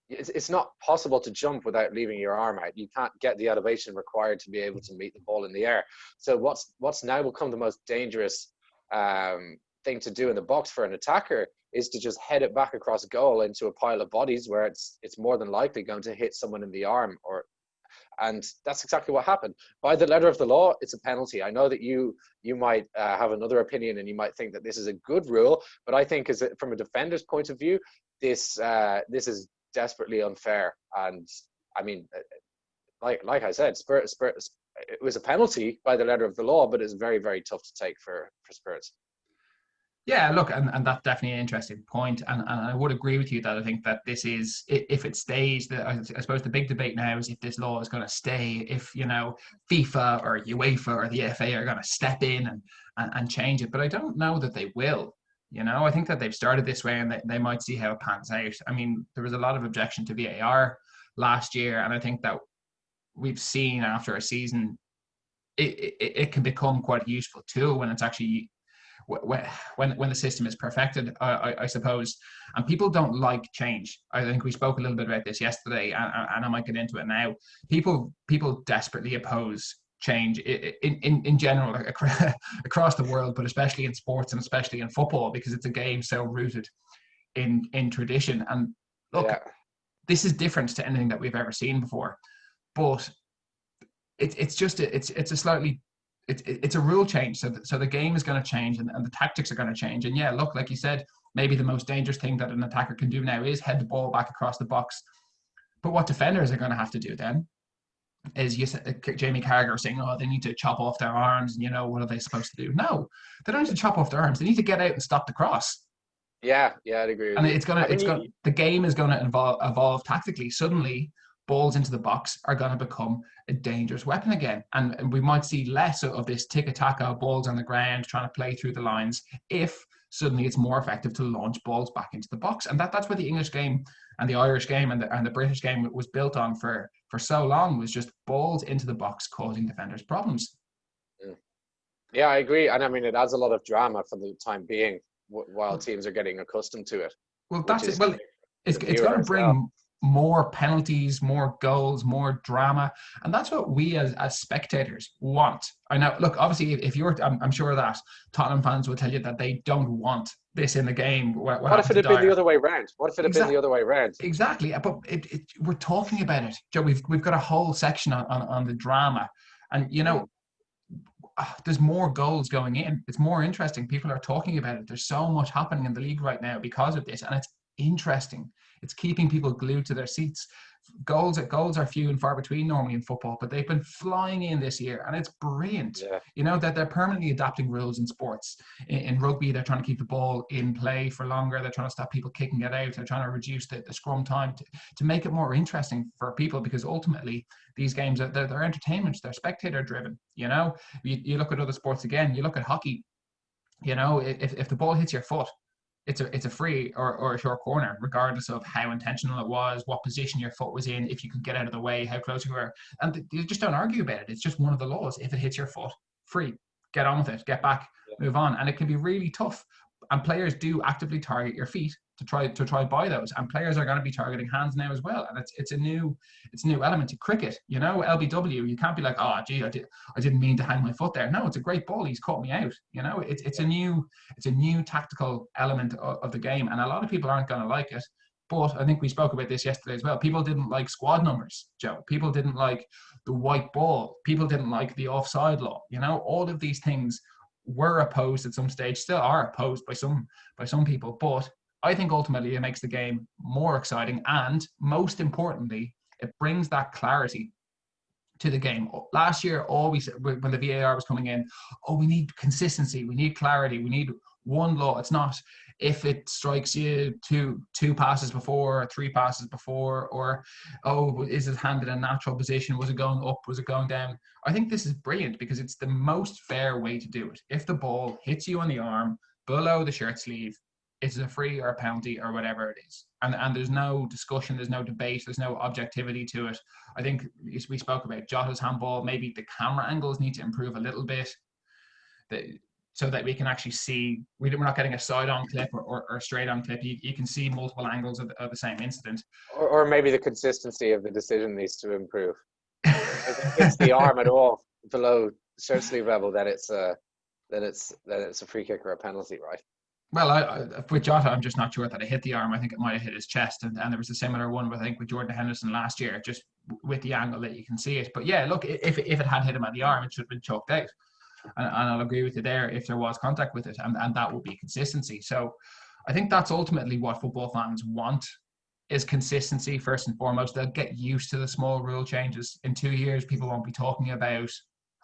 It's not possible to jump without leaving your arm out. You can't get the elevation required to be able to meet the ball in the air. So what's now become the most dangerous thing to do in the box for an attacker is to just head it back across goal into a pile of bodies where it's more than likely going to hit someone in the arm and that's exactly what happened. By the letter of the law, it's a penalty. I know that you might have another opinion and you might think that this is a good rule, but I think from a defender's point of view, this is desperately unfair. And I mean, like I said, Spurs, it was a penalty by the letter of the law, but it's very, very tough to take for Spurs. Yeah, look, and that's definitely an interesting point, and I would agree with you that I think that this is, if it stays, I suppose the big debate now is if this law is going to stay, if, FIFA or UEFA or the FA are going to step in and change it, but I don't know that they will. I think that they've started this way and they might see how it pans out. I mean, there was a lot of objection to VAR last year, and I think that we've seen after a season, it can become quite a useful tool when it's actually when the system is perfected, I suppose. And people don't like change. I think we spoke a little bit about this yesterday, and I might get into it now. People desperately oppose change in general across the world, but especially in sports and especially in football, because it's a game so rooted in tradition. And look, This is different to anything that we've ever seen before, but it's a slightly it's a rule change, so the game is going to change and the tactics are going to change. And yeah, look, like you said, maybe the most dangerous thing that an attacker can do now is head the ball back across the box. But what defenders are going to have to do then is, Jamie Carragher was saying, they need to chop off their arms, and what are they supposed to do? No, they don't need to chop off their arms. They need to get out and stop the cross. Yeah, I'd agree with you. The game is going to evolve tactically. Suddenly, balls into the box are going to become a dangerous weapon again. And we might see less of this tiki-taka, balls on the ground, trying to play through the lines, if suddenly it's more effective to launch balls back into the box. And that's what the English game and the Irish game and the British game was built on for so long, was just balls into the box causing defenders problems. Yeah, I agree. And I mean, it adds a lot of drama for the time being while teams are getting accustomed to it. Well, that's it. Well, it's going to bring more penalties, more goals, more drama, and that's what we as spectators want. I know. Look, obviously, if I'm sure that Tottenham fans will tell you that they don't want this in the game. What if it had been the other way around? What if it had been the other way around? Exactly, but we're talking about it, Joe. We've got a whole section on the drama, and there's more goals going in. It's more interesting. People are talking about it. There's so much happening in the league right now because of this, and it's interesting. It's keeping people glued to their seats. Goals are few and far between normally in football, but they've been flying in this year, and it's brilliant. Yeah. That they're permanently adapting rules in sports. In rugby, they're trying to keep the ball in play for longer. They're trying to stop people kicking it out. They're trying to reduce the scrum time to make it more interesting for people, because ultimately these games they're entertainment. They're spectator driven. You look at other sports again. You look at hockey. If the ball hits your foot, it's a free or a short corner, regardless of how intentional it was, what position your foot was in, if you could get out of the way, how close you were. And you just don't argue about it. It's just one of the laws. If it hits your foot, free. Get on with it. Get back. Move on. And it can be really tough. And players do actively target your feet to try buy those. And players are going to be targeting hands now as well. And it's a new element to cricket. LBW. You can't be like, I didn't mean to hang my foot there. No, it's a great ball. He's caught me out. It's a new tactical element of the game, and a lot of people aren't going to like it. But I think we spoke about this yesterday as well. People didn't like squad numbers, Joe. People didn't like the white ball. People didn't like the offside law. All of these things were opposed at some stage, still are opposed by some people. But I think ultimately it makes the game more exciting, and most importantly, it brings that clarity to the game. Last year, always when the VAR was coming in, we need consistency, we need clarity, we need one law. It's not if it strikes you two passes before, or 3 passes before, or, oh, is his hand in a natural position? Was it going up? Was it going down? I think this is brilliant because it's the most fair way to do it. If the ball hits you on the arm below the shirt sleeve, it's a free or a penalty or whatever it is. And there's no discussion, there's no debate, there's no objectivity to it. I think we spoke about Jota's handball. Maybe the camera angles need to improve a little bit, so that we can actually see, we're not getting a side-on clip or straight-on clip. You can see multiple angles of the same incident. Or maybe the consistency of the decision needs to improve. If it hits the arm at all below shirt sleeve level, then it's a free kick or a penalty, right? Well, with Jota, I'm just not sure that it hit the arm. I think it might have hit his chest, and there was a similar one, I think, with Jordan Henderson last year, just with the angle that you can see it. But yeah, look, if it had hit him at the arm, it should have been choked out. And I'll agree with you there if there was contact with it, and that would be consistency. So I think that's ultimately what football fans want, is consistency first and foremost. They'll get used to the small rule changes. In 2 years, people won't be talking about,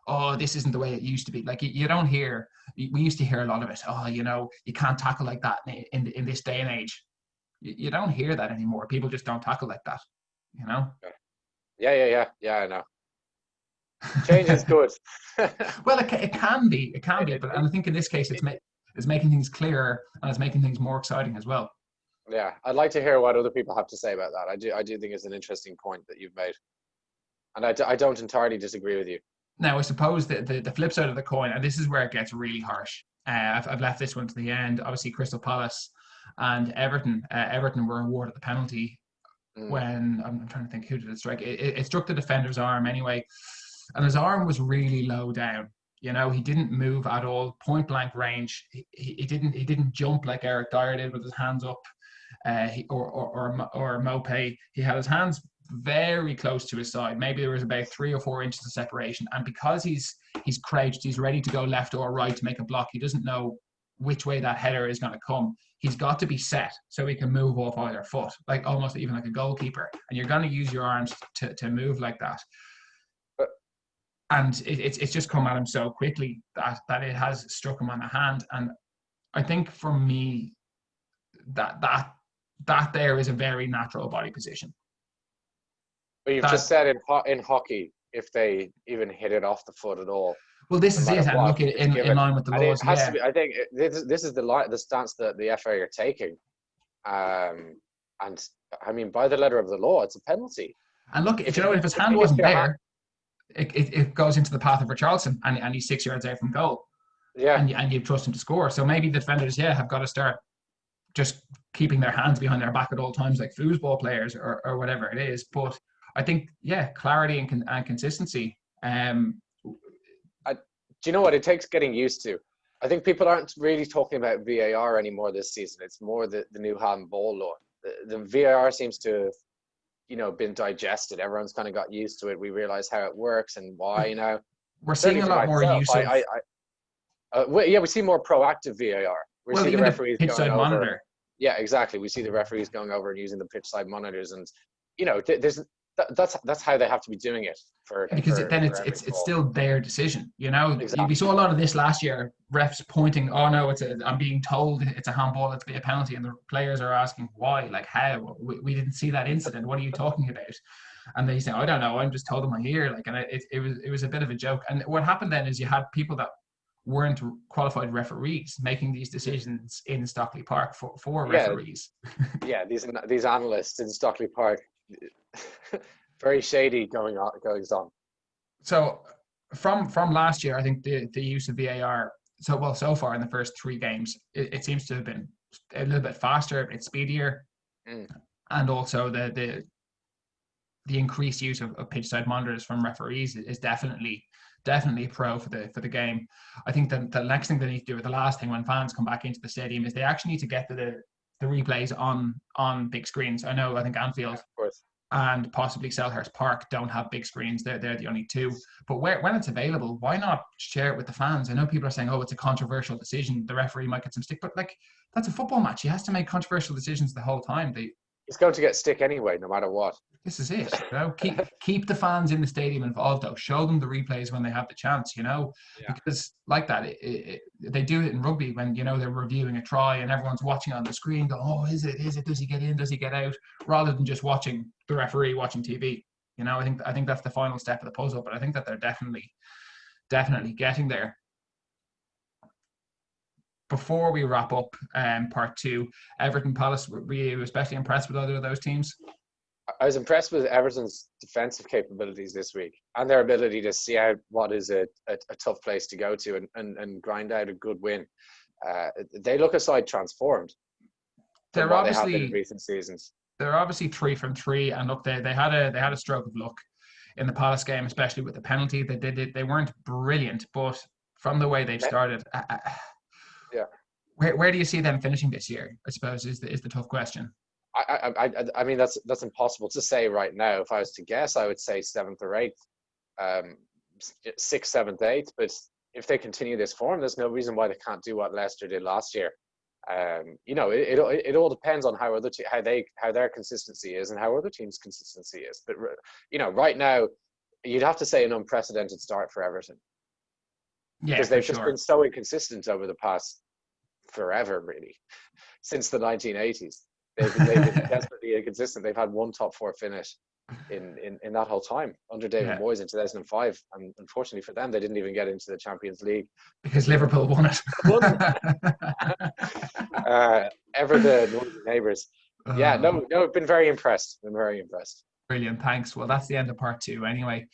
oh, this isn't the way it used to be. Like, you don't hear, we used to hear a lot of it. Oh, you can't tackle like that in this day and age. You don't hear that anymore. People just don't tackle like that, Yeah, I know. Change is good. Well, it can be, but I think in this case it's making things clearer, and it's making things more exciting as well. Yeah, I'd like to hear what other people have to say about that. I do think it's an interesting point that you've made, and I don't entirely disagree with you. Now, I suppose the flip side of the coin, and this is where it gets really harsh. I've left this one to the end. Obviously, Crystal Palace and Everton. Everton were awarded the penalty when, I'm trying to think, who did it strike? It struck the defender's arm anyway. And his arm was really low down. He didn't move at all. Point blank range. He didn't jump like Eric Dyer did with his hands up, or Mopé. He had his hands very close to his side. Maybe there was about 3 or 4 inches of separation. And because he's crouched, he's ready to go left or right to make a block. He doesn't know which way that header is going to come. He's got to be set so he can move off either foot, like almost even like a goalkeeper. And you're going to use your arms to move like that. And it's just come at him so quickly that it has struck him on the hand. And I think for me, that there is a very natural body position. But you've just said in hockey, if they even hit it off the foot at all. Well, this is it. And look, in line with the laws. It has to be, I think this is the stance that the FA are taking. And I mean, by the letter of the law, it's a penalty. And look, if his hand wasn't there, it goes into the path of Richarlison, and he's 6 yards out from goal. Yeah. And you trust him to score. So maybe the defenders, have got to start just keeping their hands behind their back at all times, like foosball players or whatever it is. But I think, clarity and consistency. Do you know what? It takes getting used to. I think people aren't really talking about VAR anymore this season. It's more the new handball law. The VAR seems to have, been digested. Everyone's kind of got used to it. We realize how it works and why now. We're seeing a lot more use of... we see more proactive VAR. We see the referees pitch side monitor. Yeah, exactly. We see the referees going over and using the pitch side monitors, and that's how they have to be doing it because it's still their decision. Exactly. We saw a lot of this last year. Refs pointing, oh no, I'm being told it's a handball, it's a penalty, and the players are asking why, like how we didn't see that incident. What are you talking about? And they say, I don't know. I'm just told in my ear. Like, and it was a bit of a joke. And what happened then is you had people that weren't qualified referees making these decisions in Stockley Park for referees. Yeah, these analysts in Stockley Park. Very shady goings on. So from last year, I think the use of VAR so far in the first 3 games, it seems to have been a little bit faster, it's speedier, and also the increased use of pitch side monitors from referees is definitely pro for the game. I think the next thing they need to do, or the last thing when fans come back into the stadium, is they actually need to get the replays on big screens. I think Anfield, of course, and possibly Selhurst Park don't have big screens. They're the only 2. But when it's available, why not share it with the fans? I know people are saying, oh, it's a controversial decision. The referee might get some stick. But, like, that's a football match. He has to make controversial decisions the whole time. He's going to get stick anyway, no matter what. This is it. You know? Keep the fans in the stadium involved, though. Show them the replays when they have the chance, you know, Yeah. because like that, they do it in rugby when, you know, they're reviewing a try and everyone's watching on the screen going, oh, is it? Does he get in? Does he get out? Rather than just watching the referee watching TV. You know, I think that's the final step of the puzzle, but I think that they're definitely getting there. Before we wrap up part 2, Everton Palace, were you especially impressed with either of those teams? I was impressed with Everton's defensive capabilities this week and their ability to see out what is a tough place to go to and grind out a good win. They look a side transformed from what they have been in recent seasons. They're obviously 3 from 3, and look, they had a stroke of luck in the Palace game, especially with the penalty. They weren't brilliant, but from the way they've started, yeah. Where do you see them finishing this year? I suppose is the tough question. I mean that's impossible to say right now. If I was to guess, I would say 7th or 8th, 6th, 7th, 8th. But if they continue this form, there's no reason why they can't do what Leicester did last year. You know, it all depends on how their consistency is and how other teams' consistency is. But you know, right now, you'd have to say an unprecedented start for Everton. Yeah, because they've just been so inconsistent over the past forever, really, since the 1980s. They've been desperately inconsistent. They've had one top 4 finish in that whole time under David Moyes in 2005, and unfortunately for them, they didn't even get into the Champions League because Liverpool won it. Ever the northern neighbours. Yeah, no, I've been very impressed. Brilliant, thanks. Well, that's the end of part 2 anyway.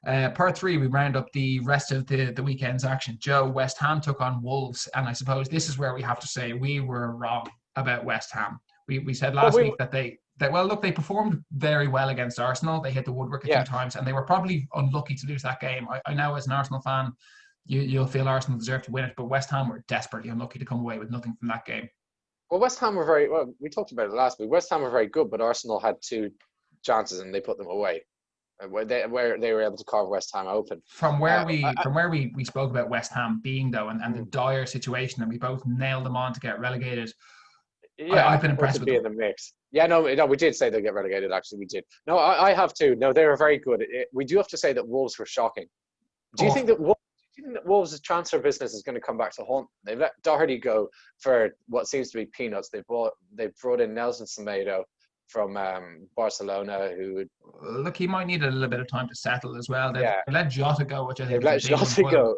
Part 3, we round up the rest of the weekend's action. Joe, West Ham took on Wolves, and I suppose this is where we have to say we were wrong about West Ham. We said last week that they performed very well against Arsenal. They hit the woodwork a few times, and they were probably unlucky to lose that game. I know as an Arsenal fan, you'll feel Arsenal deserved to win it, but West Ham were desperately unlucky to come away with nothing from that game. Well, West Ham were we talked about it last week. West Ham were very good, but Arsenal had 2 chances and they put them away. Where they were able to carve West Ham open. From where we spoke about West Ham being though, and the dire situation, and we both nailed them on to get relegated. Yeah, I've been impressed with them. In the mix. Yeah, no, we did say they get relegated. Actually, we did. No, I have too. No, they were very good. We do have to say that Wolves were shocking. Do you think that Wolves' transfer business is going to come back to haunt? They've let Doherty go for what seems to be peanuts. They brought in Nelson Semedo from Barcelona, who look, he might need a little bit of time to settle as well. They let Jota go, which I think let Jota go.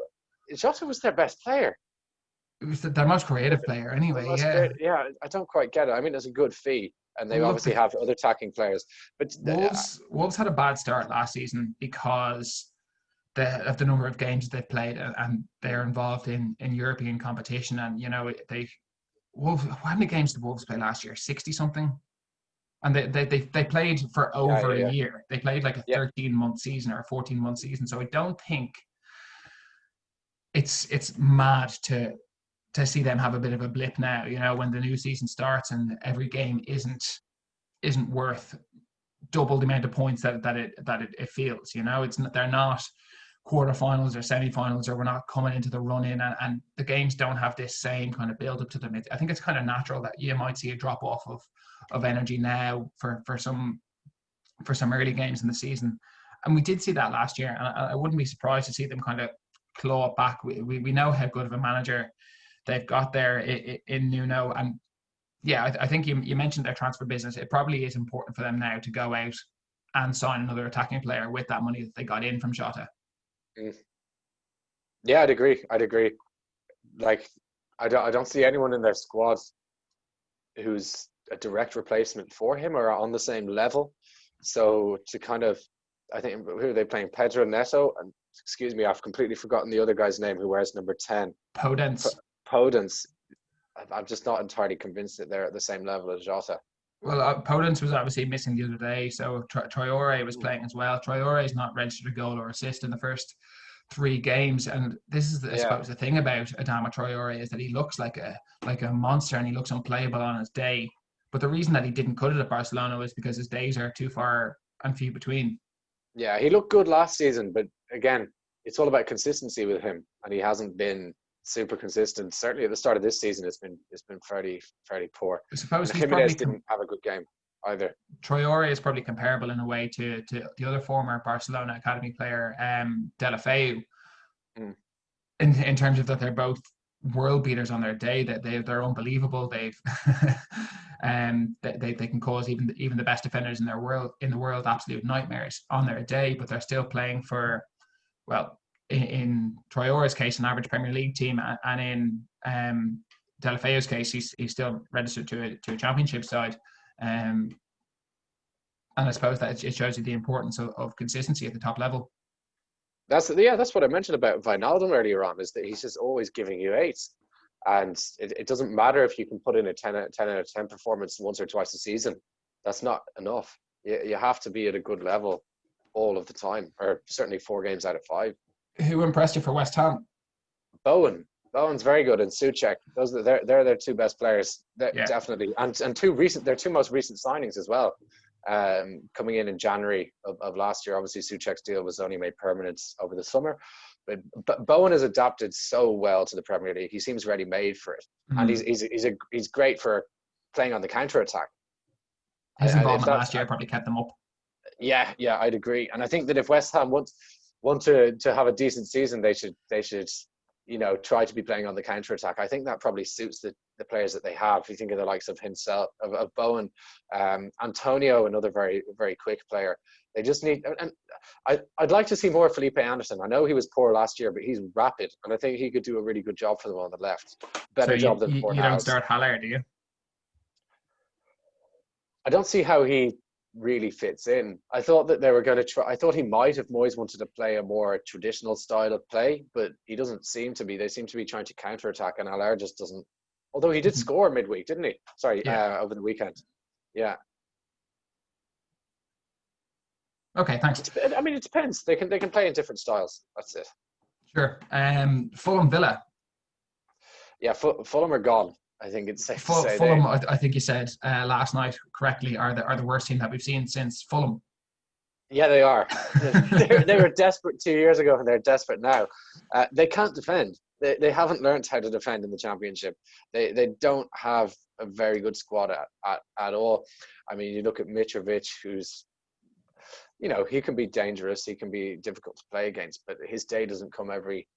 Jota was their best player. It was their most creative player, anyway. Yeah, I don't quite get it. I mean, it's a good fee, and they obviously have other attacking players. But Wolves had a bad start last season because of the number of games they've played, and they're involved in European competition. And you know, Wolves. How many games did Wolves play last year? 60 something. And they played for over a year. They played like a 13-month season or a 14-month season. So I don't think it's mad to see them have a bit of a blip now, you know, when the new season starts and every game isn't worth double the amount of points that it feels, you know. They're not quarterfinals or semi-finals, or we're not coming into the run-in, and the games don't have this same kind of build up to them. I think it's kind of natural that you might see a drop off of energy now for some early games in the season, and we did see that last year, and I wouldn't be surprised to see them kind of claw it back. We know how good of a manager they've got there in Nuno, and I think you mentioned their transfer business. It probably is important for them now to go out and sign another attacking player with that money that they got in from Jota. Yeah, I'd agree. Like, I don't see anyone in their squad who's a direct replacement for him or on the same level. So to kind of, I think, who are they playing? Pedro Neto, and excuse me, I've completely forgotten the other guy's name who wears number 10. Podence. I'm just not entirely convinced that they're at the same level as Jota. Well, Podence was obviously missing the other day, so Traore was playing as well. Traore is not registered a goal or assist in the first 3 games, and this is, I suppose, the thing about Adama Traore is that he looks like a monster and he looks unplayable on his day. But the reason that he didn't cut it at Barcelona was because his days are too far and few between. Yeah, he looked good last season, but again, it's all about consistency with him, and he hasn't been super consistent. Certainly at the start of this season, it's been fairly poor. I suppose Jimenez didn't have a good game. either. Traore is probably comparable in a way to the other former Barcelona academy player, Deulofeu, in terms of that they're both world beaters on their day. That they're unbelievable. They've they can cause even the best defenders in the world absolute nightmares on their day. But they're still playing for, well, in Traore's case, an average Premier League team, and in Deulofeu's case, he's still registered to a Championship side. And I suppose that it shows you the importance of consistency at the top level. That's what I mentioned about Wijnaldum earlier on, is that he's just always giving you eights. And it doesn't matter if you can put in a 10 out of 10 performance once or twice a season. That's not enough. You have to be at a good level all of the time, or certainly 4 games out of 5. Who impressed you for West Ham? Bowen's very good, and Souček. They're their 2 best players, definitely. And their 2 most recent signings as well. Coming in January of last year. Obviously, Souček's deal was only made permanent over the summer, but Bowen has adapted so well to the Premier League. He seems ready made for it, and he's great for playing on the counter attack. His involvement last year probably kept them up. Yeah, I'd agree. And I think that if West Ham want to have a decent season, they should try to be playing on the counter attack. I think that probably suits the players that they have. If you think of the likes of himself, of Bowen, Antonio, another very, very quick player. They just need, and I'd like to see more Felipe Anderson. I know he was poor last year, but he's rapid, and I think he could do a really good job for them on the left. Better job than Fornals. You don't start Haller, do you? I don't see how he really fits in. I thought that they were going to try. I thought he might, if Moyes wanted to play a more traditional style of play, but he doesn't seem to be. They seem to be trying to counter attack, and Haller just doesn't. Although he did score midweek, didn't he? Sorry, over the weekend. Yeah. Okay, thanks. I mean, it depends. They can play in different styles. That's it. Sure. Fulham Villa. Yeah, Fulham are gone. I think it's safe to say. Fulham, I think you said last night correctly, are the worst team that we've seen since Fulham. Yeah, they are. They were desperate 2 years ago, and they're desperate now. They can't defend. They haven't learned how to defend in the Championship. They don't have a very good squad at all. I mean, you look at Mitrovic, who's, he can be dangerous. He can be difficult to play against, but his day doesn't come every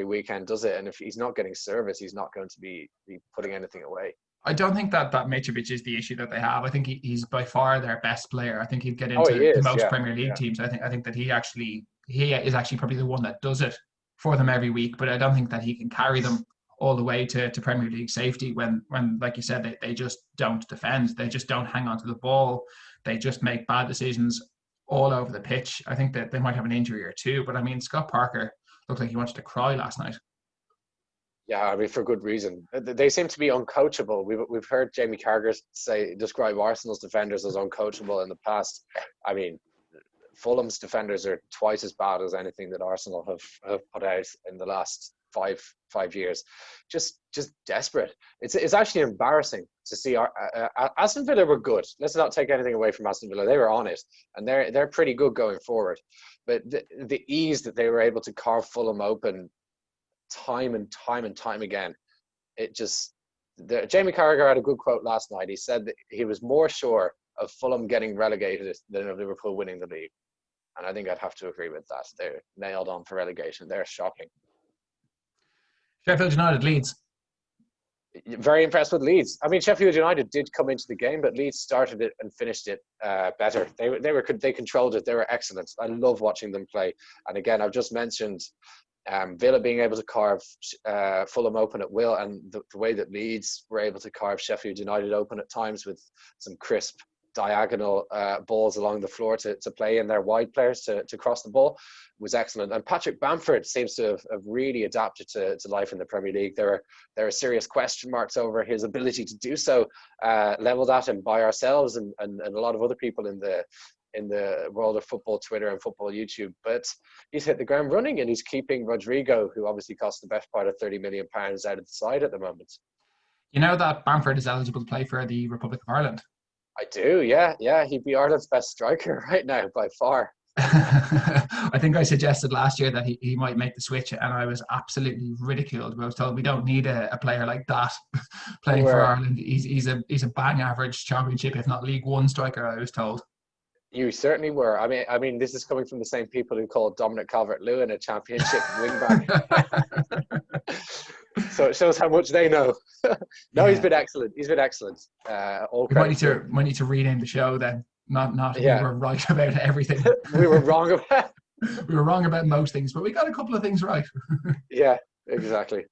weekend, does it? And if he's not getting service, he's not going to be putting anything away. I don't think that Mitrovic is the issue that they have. I think he's by far their best player. I think he'd get into most Premier League teams. I think that he is actually probably the one that does it for them every week. But I don't think that he can carry them all the way to Premier League safety when like you said, they just don't defend. They just don't hang on to the ball. They just make bad decisions all over the pitch. I think that they might have an injury or two. But I mean, Scott Parker looked like he wanted to cry last night. Yeah, I mean, for good reason. They seem to be uncoachable. We've heard Jamie Carragher describe Arsenal's defenders as uncoachable in the past. I mean, Fulham's defenders are twice as bad as anything that Arsenal have put out in the last five years. Just desperate. It's actually embarrassing to see. Aston Villa were good. Let's not take anything away from Aston Villa. They were on it, and they're pretty good going forward. But the ease that they were able to carve Fulham open time and time again, Jamie Carragher had a good quote last night. He said that he was more sure of Fulham getting relegated than of Liverpool winning the league. And I think I'd have to agree with that. They're nailed on for relegation. They're shocking. Sheffield United, Leeds. Very impressed with Leeds. I mean, Sheffield United did come into the game, but Leeds started it and finished it better. They controlled it. They were excellent. I love watching them play. And again, I've just mentioned Villa being able to carve Fulham open at will, and the way that Leeds were able to carve Sheffield United open at times with some crisp diagonal balls along the floor to play in their wide players to cross the ball was excellent. And Patrick Bamford seems to have really adapted to life in the Premier League. There are serious question marks over his ability to do so, leveled at him by ourselves and a lot of other people in the world of football Twitter and football YouTube. But he's hit the ground running, and he's keeping Rodrigo, who obviously cost the best part of £30 million, out of the side at the moment. You know that Bamford is eligible to play for the Republic of Ireland? I do, yeah. He'd be Ireland's best striker right now, by far. I think I suggested last year that he might make the switch, and I was absolutely ridiculed. I was told we don't need a player like that You playing for were, Ireland. He's a bang average Championship, if not League One striker, I was told. you certainly were. I mean, this is coming from the same people who called Dominic Calvert-Lewin a championship wingback. So it shows how much they know. No, he's Yeah, been excellent. He's been excellent. All we might credit to him. need to rename the show then. Not we Yeah, were right about everything. we were wrong about. We were wrong about most things, but we got a couple of things right. Yeah, exactly.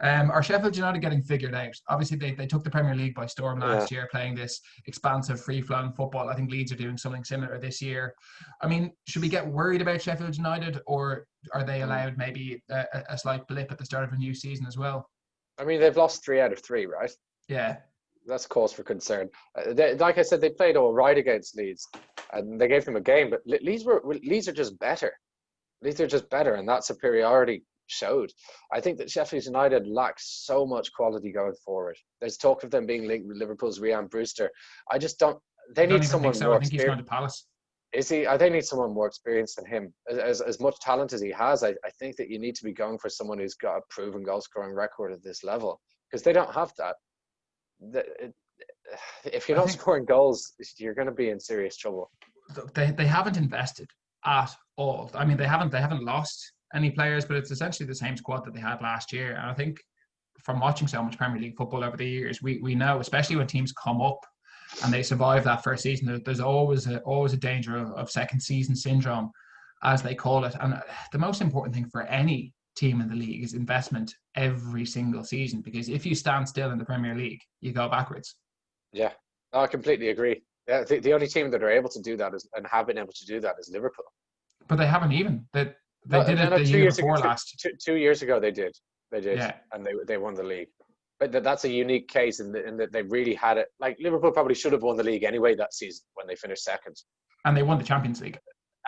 Are Sheffield United getting figured out? Obviously, they took the Premier League by storm Yeah. last year, playing this expansive, free-flowing football. I think Leeds are doing something similar this year. I mean, should we get worried about Sheffield United, or are they allowed maybe a slight blip at the start of a new season as well? I mean, they've lost 3 out of 3, right? Yeah, That's cause for concern. Like I said, they played all right against Leeds, and they gave them a game. But Leeds are just better. Leeds are just better, and that superiority showed. I think that Sheffield United lacks so much quality going forward. There's talk of them being linked with Liverpool's Ryan Brewster. I just don't. They I don't need even think someone so. more I think he's going to experienced. Palace. Is he? They need someone more experienced than him. As much talent as he has, I think that you need to be going for someone who's got a proven goal scoring record at this level, because they don't have that. If you're I not think scoring goals, you're going to be in serious trouble. they haven't invested at all. I mean, they haven't lost any players, but it's essentially the same squad that they had last year. And I think from watching so much Premier League football over the years, we know, especially when teams come up and they survive that first season, there's always a danger of second season syndrome, as they call it. And the most important thing for any team in the league is investment every single season, because if you stand still in the Premier League, you go backwards. Yeah, no, I completely agree. Yeah, the only team that are able to do that and have been able to do that is Liverpool. But they haven't even. They No, did no, it no. the Two year years ago, before last. 2 years ago, they did. They did, Yeah, and they won the league. But that's a unique case in that they really had it. Like Liverpool probably should have won the league anyway that season when they finished second, and they won the Champions League.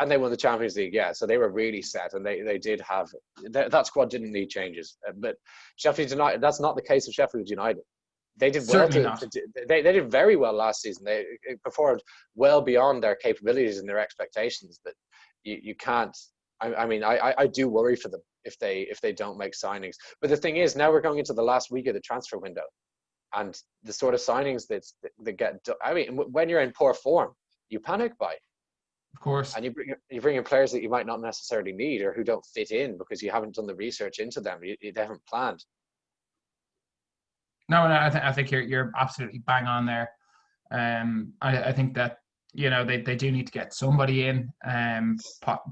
and they won the Champions League. Yeah, so they were really set, and they did have that squad didn't need changes. But Sheffield United, that's not the case of Sheffield United. They did well Certainly not. they did very well last season. They performed well beyond their capabilities and their expectations. But you can't. I mean, I do worry for them if they don't make signings. But the thing is, now we're going into the last week of the transfer window, and the sort of signings that get. I mean, when you're in poor form, you panic buy, Of course. and you bring in players that you might not necessarily need or who don't fit in because you haven't done the research into them. You haven't planned. No, I think you're absolutely bang on there. I think that they do need to get somebody in,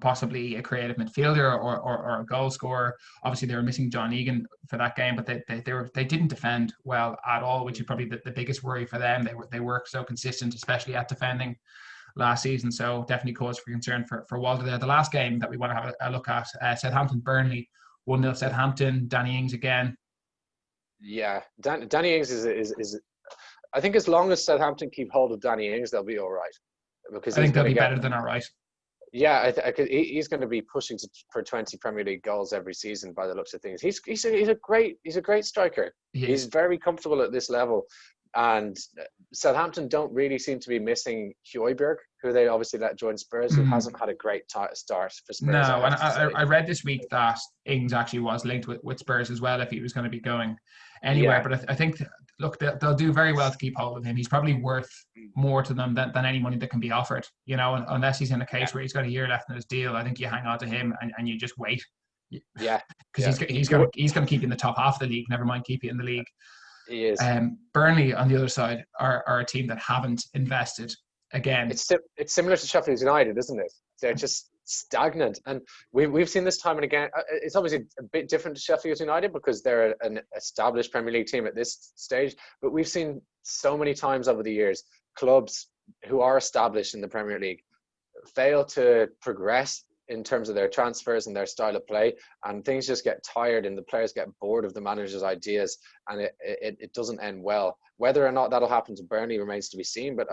possibly a creative midfielder or a goal scorer. Obviously, they were missing John Egan for that game, but they didn't defend well at all, which is probably the biggest worry for them. They were so consistent, especially at defending last season. So definitely cause for concern for Walter there. The last game that we want to have a look at, Southampton Burnley, 1-0 Southampton. Danny Ings again. Yeah, Danny Ings is. I think as long as Southampton keep hold of Danny Ings, they'll be all right. Because I think they'll be better than all right. Yeah, he's going to be pushing for 20 Premier League goals every season by the looks of things. He's a great striker. He's very comfortable at this level, and Southampton don't really seem to be missing Højbjerg, who they obviously let join Spurs, who hasn't had a great start for Spurs. No, and I read this week that Ings actually was linked with Spurs as well if he was going to be going anywhere. Yeah. But I think, look, they'll do very well to keep hold of him. He's probably worth more to them than any money that can be offered, unless he's in a case where he's got a year left in his deal. I think you hang on to him and you just wait. Yeah. Because he's going to keep you in the top half of the league, never mind keep you in the league. He is. Burnley, on the other side, are a team that haven't invested again. It's similar to Sheffield United, isn't it? They're just stagnant, and we've seen this time and again. It's obviously a bit different to Sheffield United because they're an established Premier League team at this stage. But we've seen so many times over the years clubs who are established in the Premier League fail to progress in terms of their transfers and their style of play, and things just get tired and the players get bored of the manager's ideas, and it doesn't end well. Whether or not that'll happen to Burnley remains to be seen, but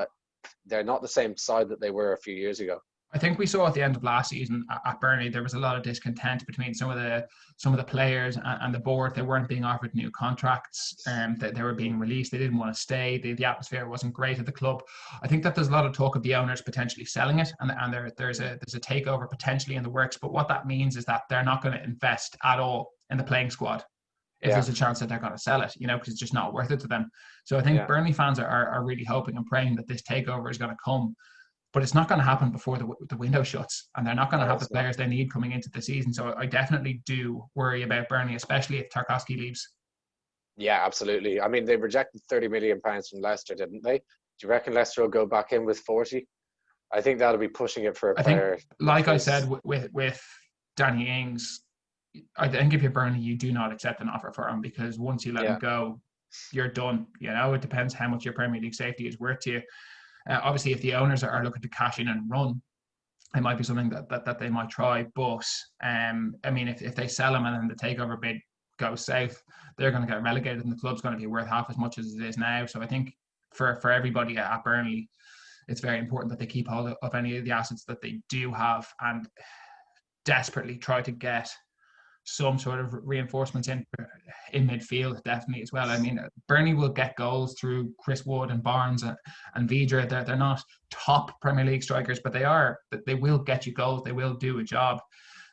they're not the same side that they were a few years ago. I think we saw at the end of last season at Burnley, there was a lot of discontent between some of the players and the board. They weren't being offered new contracts, and they were being released. They didn't want to stay. The atmosphere wasn't great at the club. I think that there's a lot of talk of the owners potentially selling it, and there's a takeover potentially in the works. But what that means is that they're not going to invest at all in the playing squad if there's a chance that they're going to sell it, because it's just not worth it to them. So I think Burnley fans are really hoping and praying that this takeover is going to come. But it's not going to happen before the window shuts, and they're not going to have the players they need coming into the season. So I definitely do worry about Burnley, especially if Tarkowski leaves. Yeah, absolutely. I mean, they rejected £30 million from Leicester, didn't they? Do you reckon Leicester will go back in with 40? I think that'll be pushing it for a player. Like I said, with Danny Ings, I think if you're Burnley, you do not accept an offer for him, because once you let him go, you're done. It depends how much your Premier League safety is worth to you. Obviously, if the owners are looking to cash in and run, it might be something that they might try. But I mean, if they sell him and then the takeover bid goes south, they're going to get relegated, and the club's going to be worth half as much as it is now. So I think for everybody at Burnley, it's very important that they keep hold of any of the assets that they do have and desperately try to get some sort of reinforcements in midfield, definitely as well. I mean, Burnley will get goals through Chris Wood and Barnes and Vidra. They're not top Premier League strikers, but they will get you goals. They will do a job.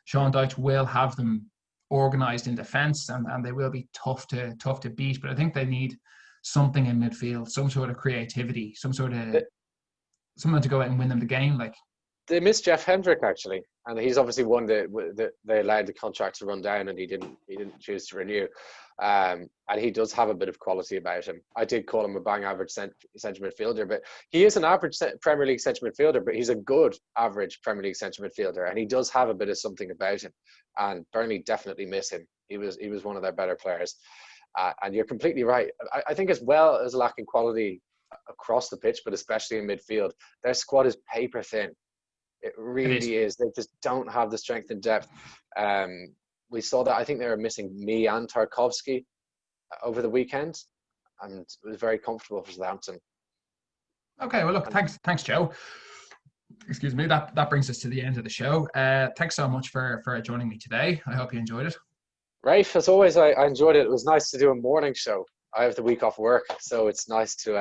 Sean Dyche will have them organised in defence, and they will be tough to beat. But I think they need something in midfield, some sort of creativity, someone to go out and win them the game. Like, they missed Jeff Hendrick, actually, and he's obviously one that they allowed the contract to run down, and he didn't choose to renew. And he does have a bit of quality about him. I did call him a bang average centre midfielder, but he is an average Premier League centre midfielder, but he's a good average Premier League centre midfielder, and he does have a bit of something about him. And Burnley definitely miss him. He was one of their better players. And you're completely right. I think as well as lacking quality across the pitch, but especially in midfield, their squad is paper thin. It really is. They just don't have the strength and depth. We saw that. I think they were missing me and Tarkowski over the weekend, and it was very comfortable for Southampton. Okay, well, look, thanks, Joe. Excuse me. That brings us to the end of the show. Thanks so much for joining me today. I hope you enjoyed it. Rafe, as always, I enjoyed it. It was nice to do a morning show. I have the week off work, so it's nice to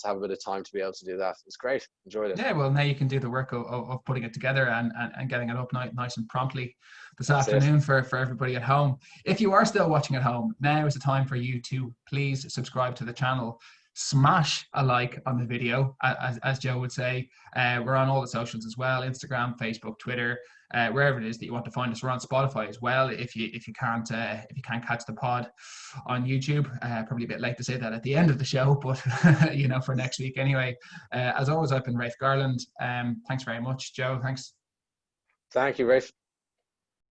have a bit of time to be able to do that. It's great. Enjoyed it. Yeah, well, now you can do the work of putting it together and getting it up nice and promptly this afternoon for everybody at home. If you are still watching at home, now is the time for you to please subscribe to the channel. Smash a like on the video, as Joe would say. We're on all the socials as well: Instagram, Facebook, Twitter, wherever it is that you want to find us. We're on Spotify as well. If you can't catch the pod on YouTube, probably a bit late to say that at the end of the show, but for next week anyway. As always, I've been Rafe Garland. Thanks very much, Joe. Thanks. Thank you, Rafe.